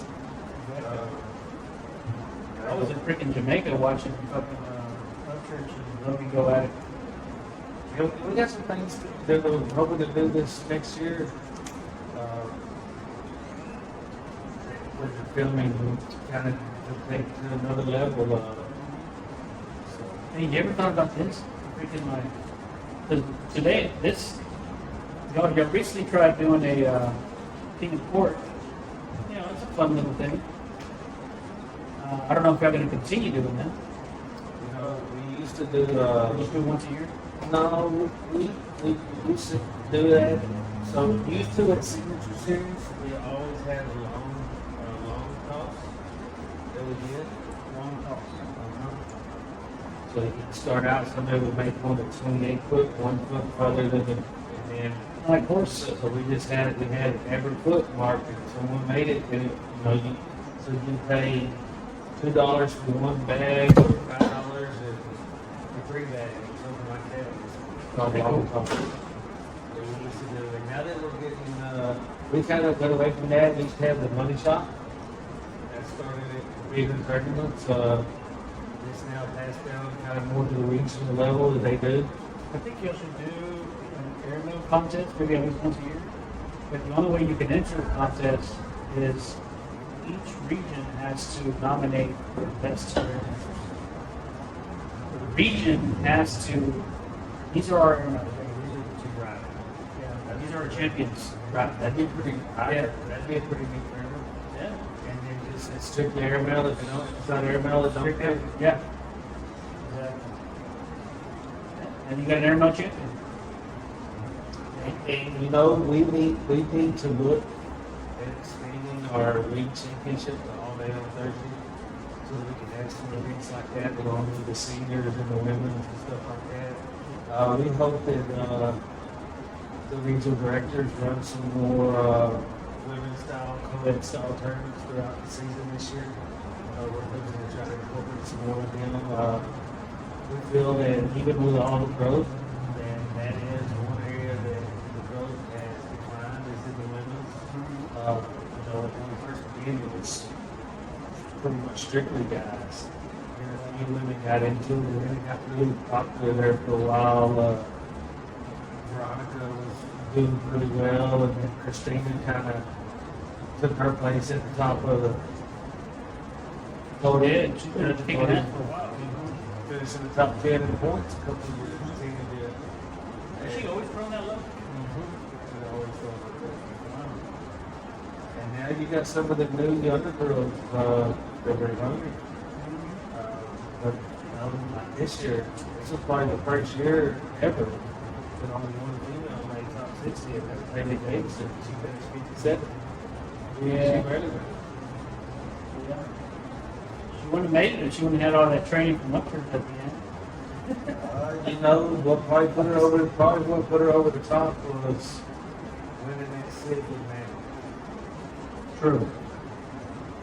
[SPEAKER 1] I was in freaking Jamaica watching fucking Church and Logan go at it.
[SPEAKER 2] We got some things that we're hoping to do this next year. With the filming, kind of to take to another level.
[SPEAKER 1] Hey, you ever thought about this? Freaking like, 'cause today, y'all recently tried doing a team of court. You know, it's a fun little thing. I don't know if y'all going to continue doing that.
[SPEAKER 2] You know, we used to do.
[SPEAKER 1] Just do it once a year.
[SPEAKER 2] No, we used to do that. So used to at Signature Series, we always had a long toss that we did.
[SPEAKER 1] Long toss.
[SPEAKER 2] So you could start out, somebody would make one at 28 foot, 1 foot farther than the, and then
[SPEAKER 1] Like horse.
[SPEAKER 2] so we just had every foot marked, and someone made it, and so you pay $2 for one bag, or $5 for 3 bags, or something like that. It's called long toss. That we used to do. And now that we're getting, we kind of got away from that. We used to have the money shop. That started at competing tournaments. This now passed down kind of more to the regional level that they do.
[SPEAKER 1] I think you should do an airmail contest, maybe at least once a year. But the only way you can enter a contest is each region has to nominate the best airmails. The region has to. These are our airmails.
[SPEAKER 2] Right.
[SPEAKER 1] Yeah, these are our champions.
[SPEAKER 2] Right. That'd be pretty.
[SPEAKER 1] Yeah.
[SPEAKER 2] That'd be a pretty neat tournament.
[SPEAKER 1] Yeah.
[SPEAKER 2] And then just it's strictly airmail. If you don't, it's not airmail. It's don't count.
[SPEAKER 1] Yeah. Exactly. And you got an airmail champion.
[SPEAKER 2] And you know, we need to look at expanding our league championship to all day on Thursday, so that we can have some events like that along with the seniors and the women and stuff like that. We hope that the regional directors run some more women's style, co-ed style tournaments throughout the season this year. We're hoping to try to incorporate some more of them. We feel that even with all the growth, that is one area that the growth has declined is in the women's. When we first began, it was pretty much strictly guys. And a few women got into it, and then it got really popular there for a while. Veronica was doing pretty well, and then Christina kind of took her place at the top of the
[SPEAKER 1] Yeah, she's been kicking that for a while.
[SPEAKER 2] Finished in the top 10 in points a couple of years. Christina did.
[SPEAKER 1] Has she always thrown that low?
[SPEAKER 2] She always thought And now you got some of the new younger girls that are hungry. But like this year, this was probably the first year ever that only one female made top 60, and that's Haley Davidson. She finished 57.
[SPEAKER 1] Yeah.
[SPEAKER 2] She barely made
[SPEAKER 1] Yeah. She wouldn't have made it if she wouldn't have had all that training from up here at the end.
[SPEAKER 2] You know, what probably put her over the top was winning that city, man.
[SPEAKER 1] True.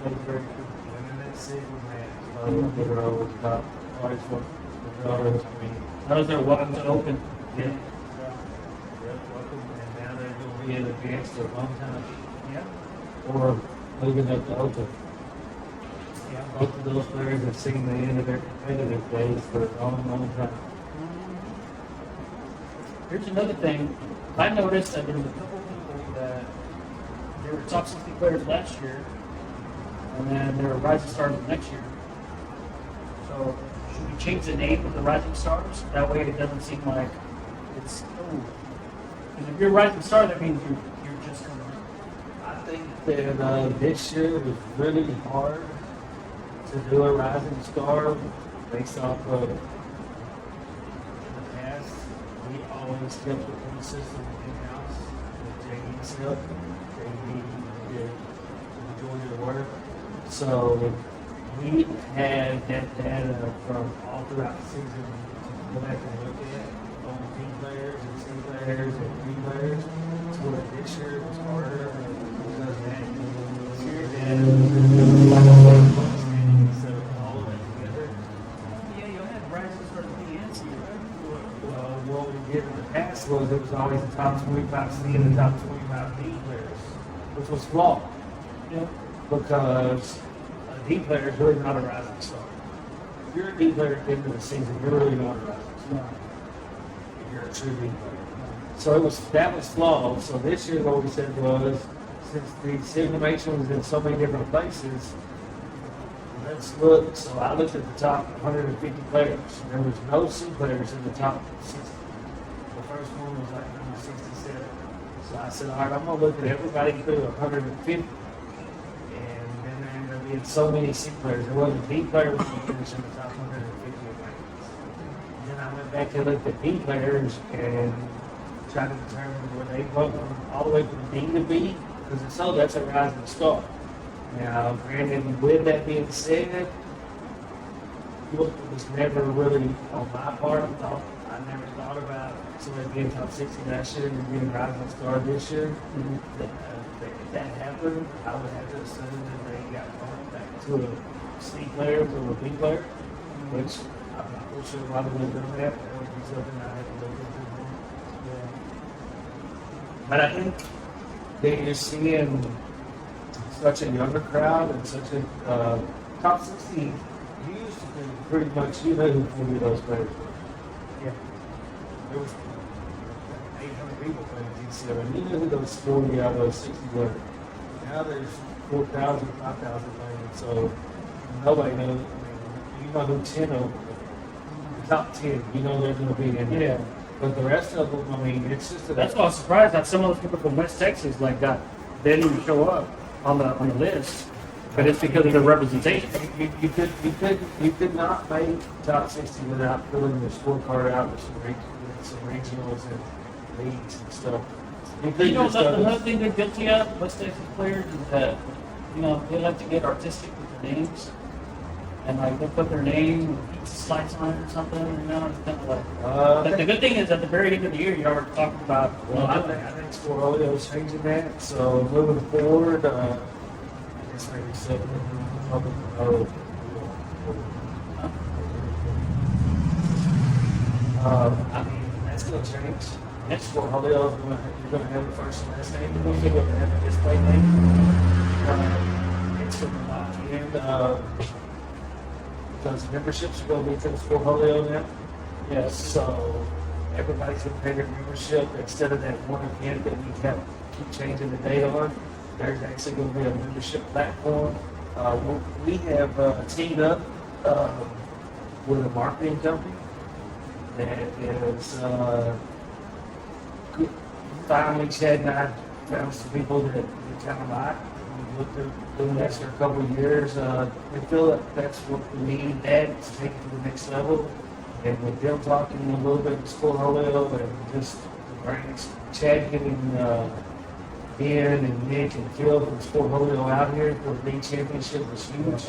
[SPEAKER 2] That was very cool. Winning that city, man. Probably put her over the top. Probably what the daughters, I mean.
[SPEAKER 1] That was their welcome to open.
[SPEAKER 2] Yeah. Yep, welcome. And now they're going to be in advance for a long time.
[SPEAKER 1] Yeah.
[SPEAKER 2] Or moving up to open. Yeah, both of those players have seen the end of their competitive days for a long, long time.
[SPEAKER 1] Here's another thing. I noticed that there was a couple people that they were top 60 players last year, and then they were rising stars the next year. So should we change the name of the rising stars? That way it doesn't seem like it's because if you're a rising star, that means you're just coming in.
[SPEAKER 2] I think that this year was really hard to do a rising star based off of the past. We always kept the point system in-house with JD's help. JD did the majority of the work. So we had that data from all throughout the season to go back and look at on B players and C players and B players. So this year was harder because that so all of that together.
[SPEAKER 1] Yeah, you had rising stars at the end, so you're right.
[SPEAKER 2] Well, what we did in the past was it was always the top 25 C and the top 25 D players, which was flawed.
[SPEAKER 1] Yeah.
[SPEAKER 2] Because a D player is really not a rising star. If you're a D player at the end of the season, you're really not a rising star. If you're a true D player. So that was flawed. So this year what we said was, since the signation was in so many different places, let's look. So I looked at the top 150 players. There was no C players in the top 60. The first one was like number 67. So I said, all right, I'm going to look at everybody through 150. And then there ended up being so many C players. There wasn't D players who finished in the top 150 rankings. Then I went back and looked at D players and tried to determine where they went all the way from D to B. Because it's so that's a rising star. Now, granted, with that being said, it was never really on my part. I never thought about somebody being top 60 last year and being a rising star this year. If that happened, I would have to assume that they got bumped back to a C player or a B player, which I'm not real sure why they would have done that. That would be something I have to look into more. Yeah. But I think that you're seeing such a younger crowd and such a top 60. You used to be pretty much, you know who those players were. Yeah. There was 800 people playing TCL, and you knew who those 40 out of those 60 were. Now there's 4,000, 5,000 playing, so nobody knows. I mean, you know who 10 of them, the top 10, you know they're going to be in there.
[SPEAKER 1] Yeah.
[SPEAKER 2] But the rest of them, I mean, it's just
[SPEAKER 1] That's why I was surprised that some of those people from West Texas they didn't even show up on the list. But it's because of the representation.
[SPEAKER 2] You could not make top 60 without filling your scorecard out with some regionals and leagues and stuff.
[SPEAKER 1] You know, another thing they're guilty of, West Texas players, is that, you know, they like to get artistic with their names. And like they put their name with pizza slice on it or something, you know, it's kind of like. The good thing is at the very end of the year, you already talking about.
[SPEAKER 2] Well, I think Cornhole is changing that. So moving forward, I guess maybe something public. I mean, that's going to change. Next Cornhole, you're going to have a first and last name. You're going to have a display name. It's going to lock in. Those memberships are going to be to the Cornhole now. Yes, so everybody's going to pay their membership instead of that one event that we have keep changing the date on. There's actually going to be a membership platform. We have teamed up with a marketing company that is finally Chad and I found some people that we kind of like. we looked at doing this for a couple of years. We feel that that's what we need that to take it to the next level. And with them talking a little bit with Cornhole and just Chad getting Ben and Nick and Phil from Cornhole out here for the league championship was huge.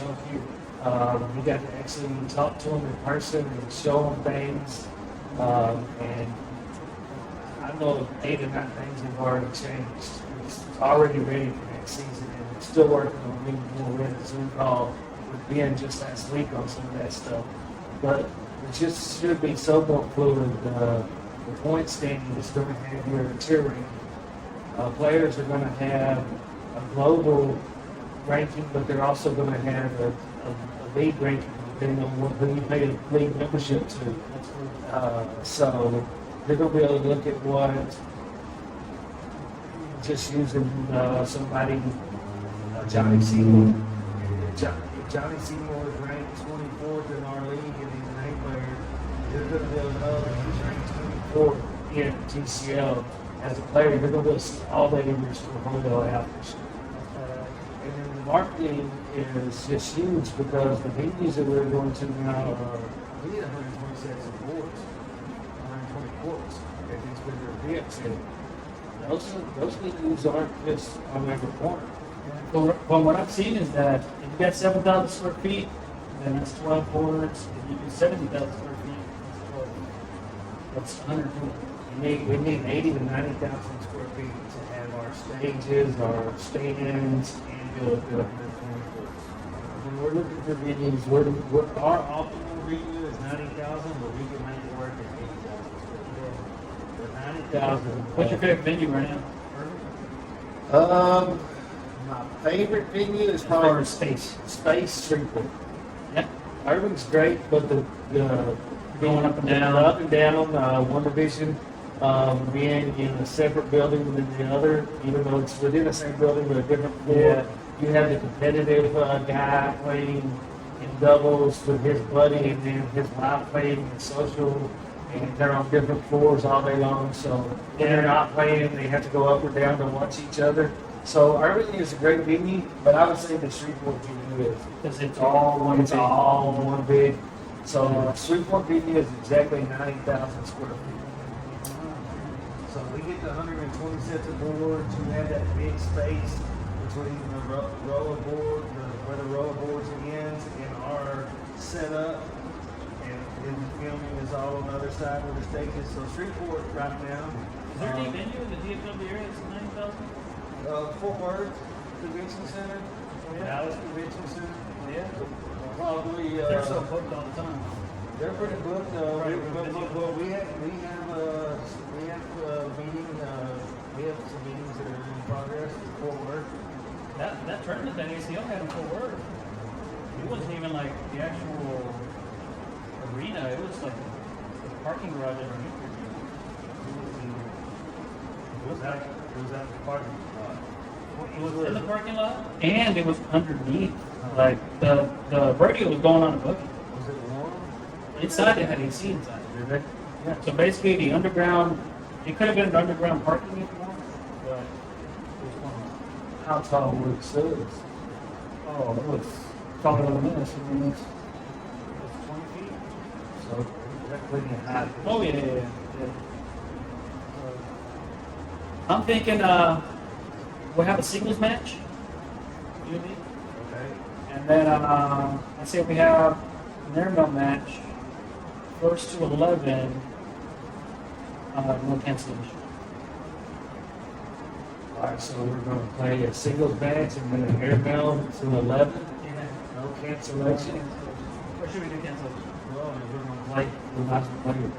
[SPEAKER 2] We got to actually talk to them in person and show them things. And I know 8 or 9 things have already changed. It's already ready for next season, and we're still working on maybe more in a Zoom call with Ben just last week on some of that stuff. But it just should be so more fluid. The point standing is going to have your tiering. Players are going to have a global ranking, but they're also going to have a league ranking depending on who you pay a league membership to. So they're going to be able to look at what, just using somebody, Johnny Seymour. Johnny Seymour is ranked 24th in our league and he's an A player. They're going to be able to know that he's ranked 24th in TCL as a player. They're going to be able to see all that in your portfolio after. And then the marketing is just huge because the venues that we're going to now are, we need 120 sets of boards, 120 courts at these bigger events. And those venues aren't just on every corner.
[SPEAKER 1] Well, what I've seen is that if you got 7,000 square feet, then that's 12 boards. If you do 70,000 square feet, that's 120.
[SPEAKER 2] We need 80 to 90,000 square feet to have our stages, our stands, and build 120 courts. When we're looking for venues, our optimal venue is 90,000, but we can make it work at 80,000 square feet. But 90,000.
[SPEAKER 1] What's your favorite venue right now?
[SPEAKER 2] My favorite venue is
[SPEAKER 1] As far
[SPEAKER 2] probably
[SPEAKER 1] as space.
[SPEAKER 2] Shreveport.
[SPEAKER 1] Yeah.
[SPEAKER 2] Irving's great, but the
[SPEAKER 1] Going up and down.
[SPEAKER 2] up and down, one division, being in a separate building than the other, even though it's within the same building but a different floor.
[SPEAKER 1] Yeah.
[SPEAKER 2] You have the competitive guy playing in doubles with his buddy, and then his wife playing in social, and they're on different floors all day long. So when they're not playing, they have to go up or down to watch each other. So Irving is a great venue, but I would say the Shreveport venue is
[SPEAKER 1] Because it's all one
[SPEAKER 2] it's
[SPEAKER 1] big.
[SPEAKER 2] all one big. So Shreveport venue is exactly 90,000 square feet. So we get the 120 sets of boards. You have that big space between the row of board, where the row of boards ends, and our setup. And then the filming is all on the other side where the stage is. So Shreveport right now.
[SPEAKER 1] Is there any venue in the DFW area that's 90,000?
[SPEAKER 2] Fort Worth Convention Center, Dallas Convention Center.
[SPEAKER 1] Yeah.
[SPEAKER 2] Probably.
[SPEAKER 1] They're so booked all the time.
[SPEAKER 2] They're pretty booked.
[SPEAKER 1] Right,
[SPEAKER 2] We have some meetings that are in progress at Fort Worth.
[SPEAKER 1] That tournament that ACL had in Fort Worth, it wasn't even like the actual arena. It was like the parking garage underneath.
[SPEAKER 2] It was at the parking lot.
[SPEAKER 1] It was in the parking lot, and it was underneath. Like the radio was going on above you.
[SPEAKER 2] Was it warm?
[SPEAKER 1] Inside it had AC inside.
[SPEAKER 2] Did they?
[SPEAKER 1] Yeah. So basically, the underground. It could have been an underground parking if you want, but it was warm.
[SPEAKER 2] How tall were the studs?
[SPEAKER 1] Oh, it was taller than this. I mean, it's
[SPEAKER 2] 20 feet. So that's plenty high.
[SPEAKER 1] Oh yeah. I'm thinking we'll have a singles match. You and me?
[SPEAKER 2] Okay.
[SPEAKER 1] And then I say we have an airmail match, first to 11, no cancellation.
[SPEAKER 2] All right, so we're going to play a singles match and then an airmail to 11.
[SPEAKER 1] Yeah.
[SPEAKER 2] No cancellation.
[SPEAKER 1] Or should we do cancellation?
[SPEAKER 2] Well, we're going to play. We might as well play it.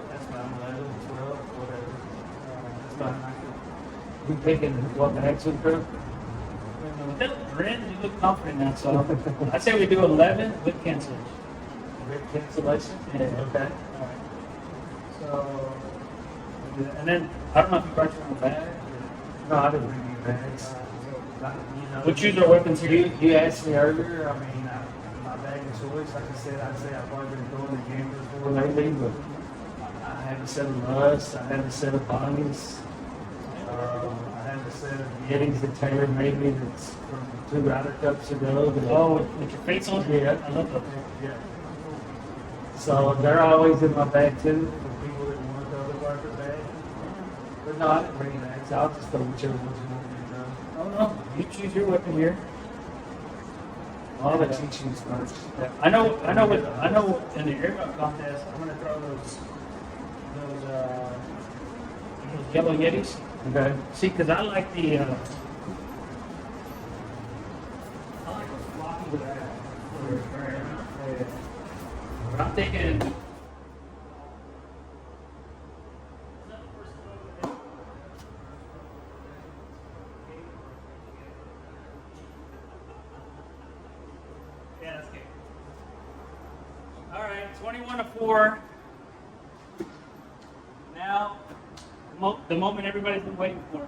[SPEAKER 1] That's fine, 11, 12, whatever. That's fine.
[SPEAKER 2] We picking what match we do?
[SPEAKER 1] With that grin, you look confident now, so I say we do 11 with cancellation.
[SPEAKER 2] With cancellation?
[SPEAKER 1] Yeah.
[SPEAKER 2] Okay.
[SPEAKER 1] All right. So, and then, I don't know if you brought your own bag.
[SPEAKER 2] No, I didn't bring any bags.
[SPEAKER 1] We'll choose our weapons here.
[SPEAKER 2] You asked me earlier, I mean, my bag of choice, like I said, I'd say I've probably been throwing the cameras for lately, but I have a set of Rust, I have a set of Bonnies, I have set of Yetis that Taylor made me that's from 2 Ryder Cups ago.
[SPEAKER 1] Oh, with your face on?
[SPEAKER 2] Yeah.
[SPEAKER 1] I love that.
[SPEAKER 2] Yeah. So they're always in my bag too, for people that want the other Barker bag. But no, I didn't bring an axe. I'll just throw whichever ones you want me to throw.
[SPEAKER 1] Oh no, you choose your weapon here.
[SPEAKER 2] I'll let you choose first.
[SPEAKER 1] Yeah. I know in the airmail contest, I'm gonna throw those yellow Yetis.
[SPEAKER 2] Okay.
[SPEAKER 1] See, because I like the floppy with that. But I'm thinking. Yeah, that's good. All right, 21-4. Now, the moment everybody's been waiting for.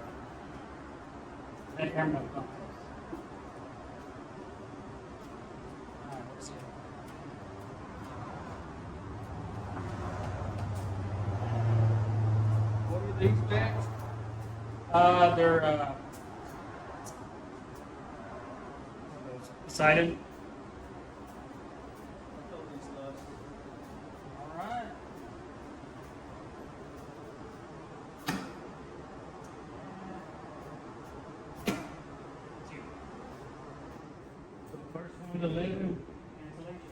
[SPEAKER 1] That airmail contest. All right, let's see.
[SPEAKER 2] What are these bags?
[SPEAKER 1] They're Poseidon. All right. The first one to live in cancellation.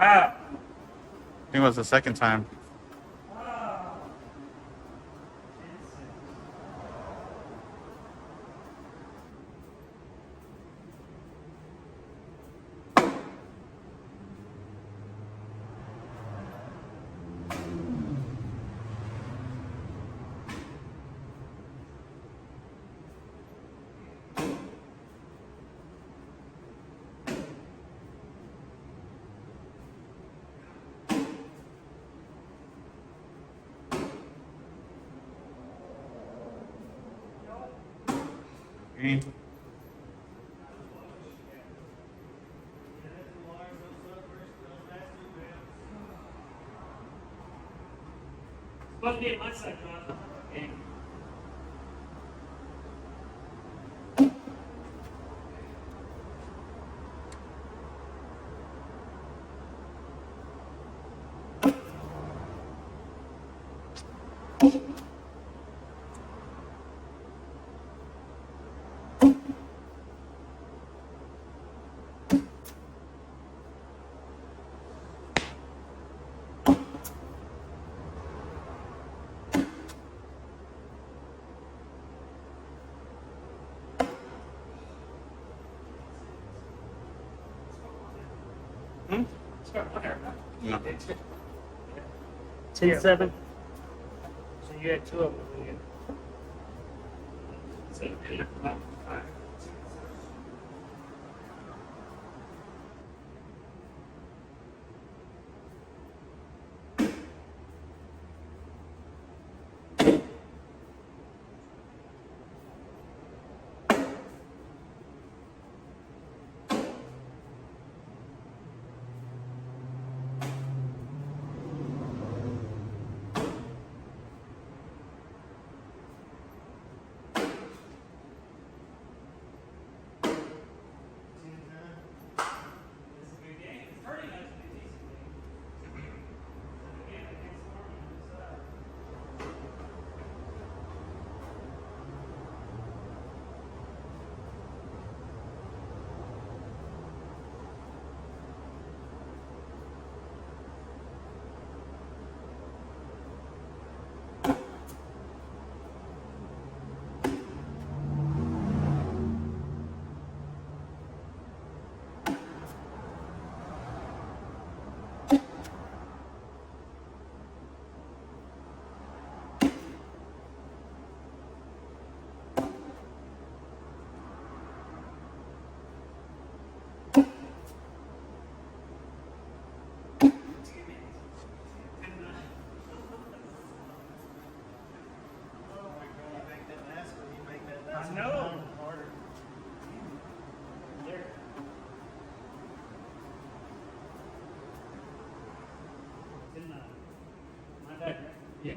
[SPEAKER 1] Ah.
[SPEAKER 3] I think it was the second time. Green.
[SPEAKER 1] Supposed to be at my side, John. Okay.
[SPEAKER 3] Hmm? No.
[SPEAKER 1] 10-7. So you had 2 of them. So, I know. There. It's in my bag, right? Yes.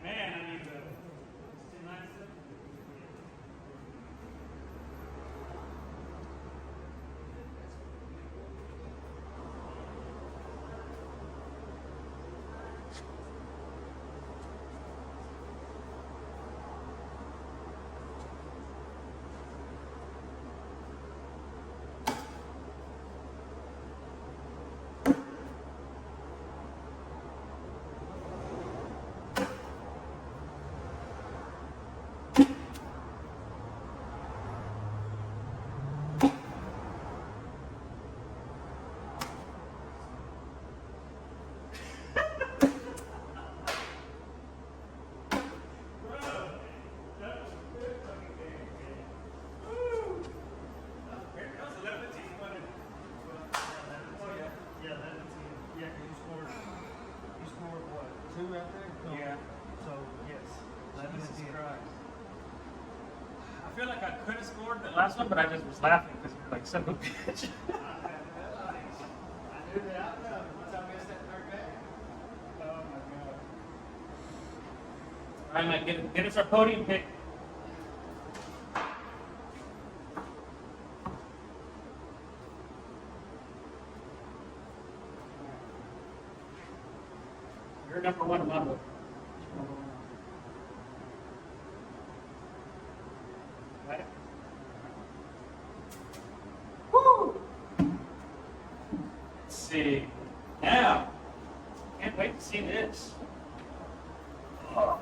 [SPEAKER 1] Man, I need to. It's 10-9. I feel like I could have scored the last one, but I just was laughing because you're like, son of a bitch.
[SPEAKER 2] do the outcome once I missed that third bag.
[SPEAKER 1] Oh my god. All right, Mike, get us our podium pick. You're number one in my book. Got it? Woo! Let's see. Now, can't wait to see this. Oh.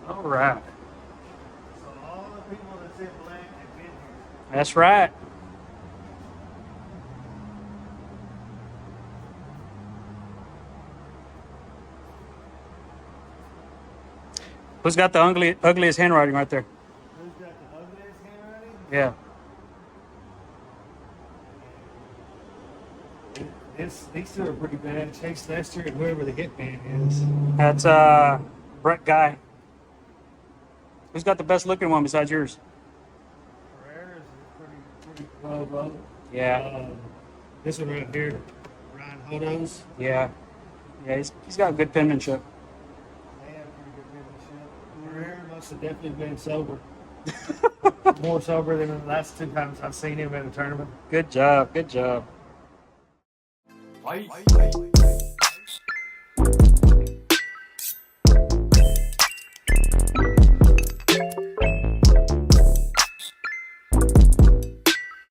[SPEAKER 1] All right.
[SPEAKER 2] So all the people that's in blank have been here.
[SPEAKER 1] That's right. Who's got the ugliest handwriting right there?
[SPEAKER 2] Who's got the ugliest handwriting?
[SPEAKER 1] Yeah.
[SPEAKER 2] These two are pretty bad. Chase Lester and whoever the hitman is.
[SPEAKER 1] That's Brett Guy. Who's got the best looking one besides yours?
[SPEAKER 2] Pereira's is pretty low.
[SPEAKER 1] Yeah.
[SPEAKER 2] This one right here, Ryan Hodo's.
[SPEAKER 1] Yeah. Yeah, he's got good penmanship.
[SPEAKER 2] They have pretty good penmanship. Pereira must have definitely been sober. More sober than the last two times I've seen him at a tournament.
[SPEAKER 1] Good job. Good job.
[SPEAKER 4] Fight.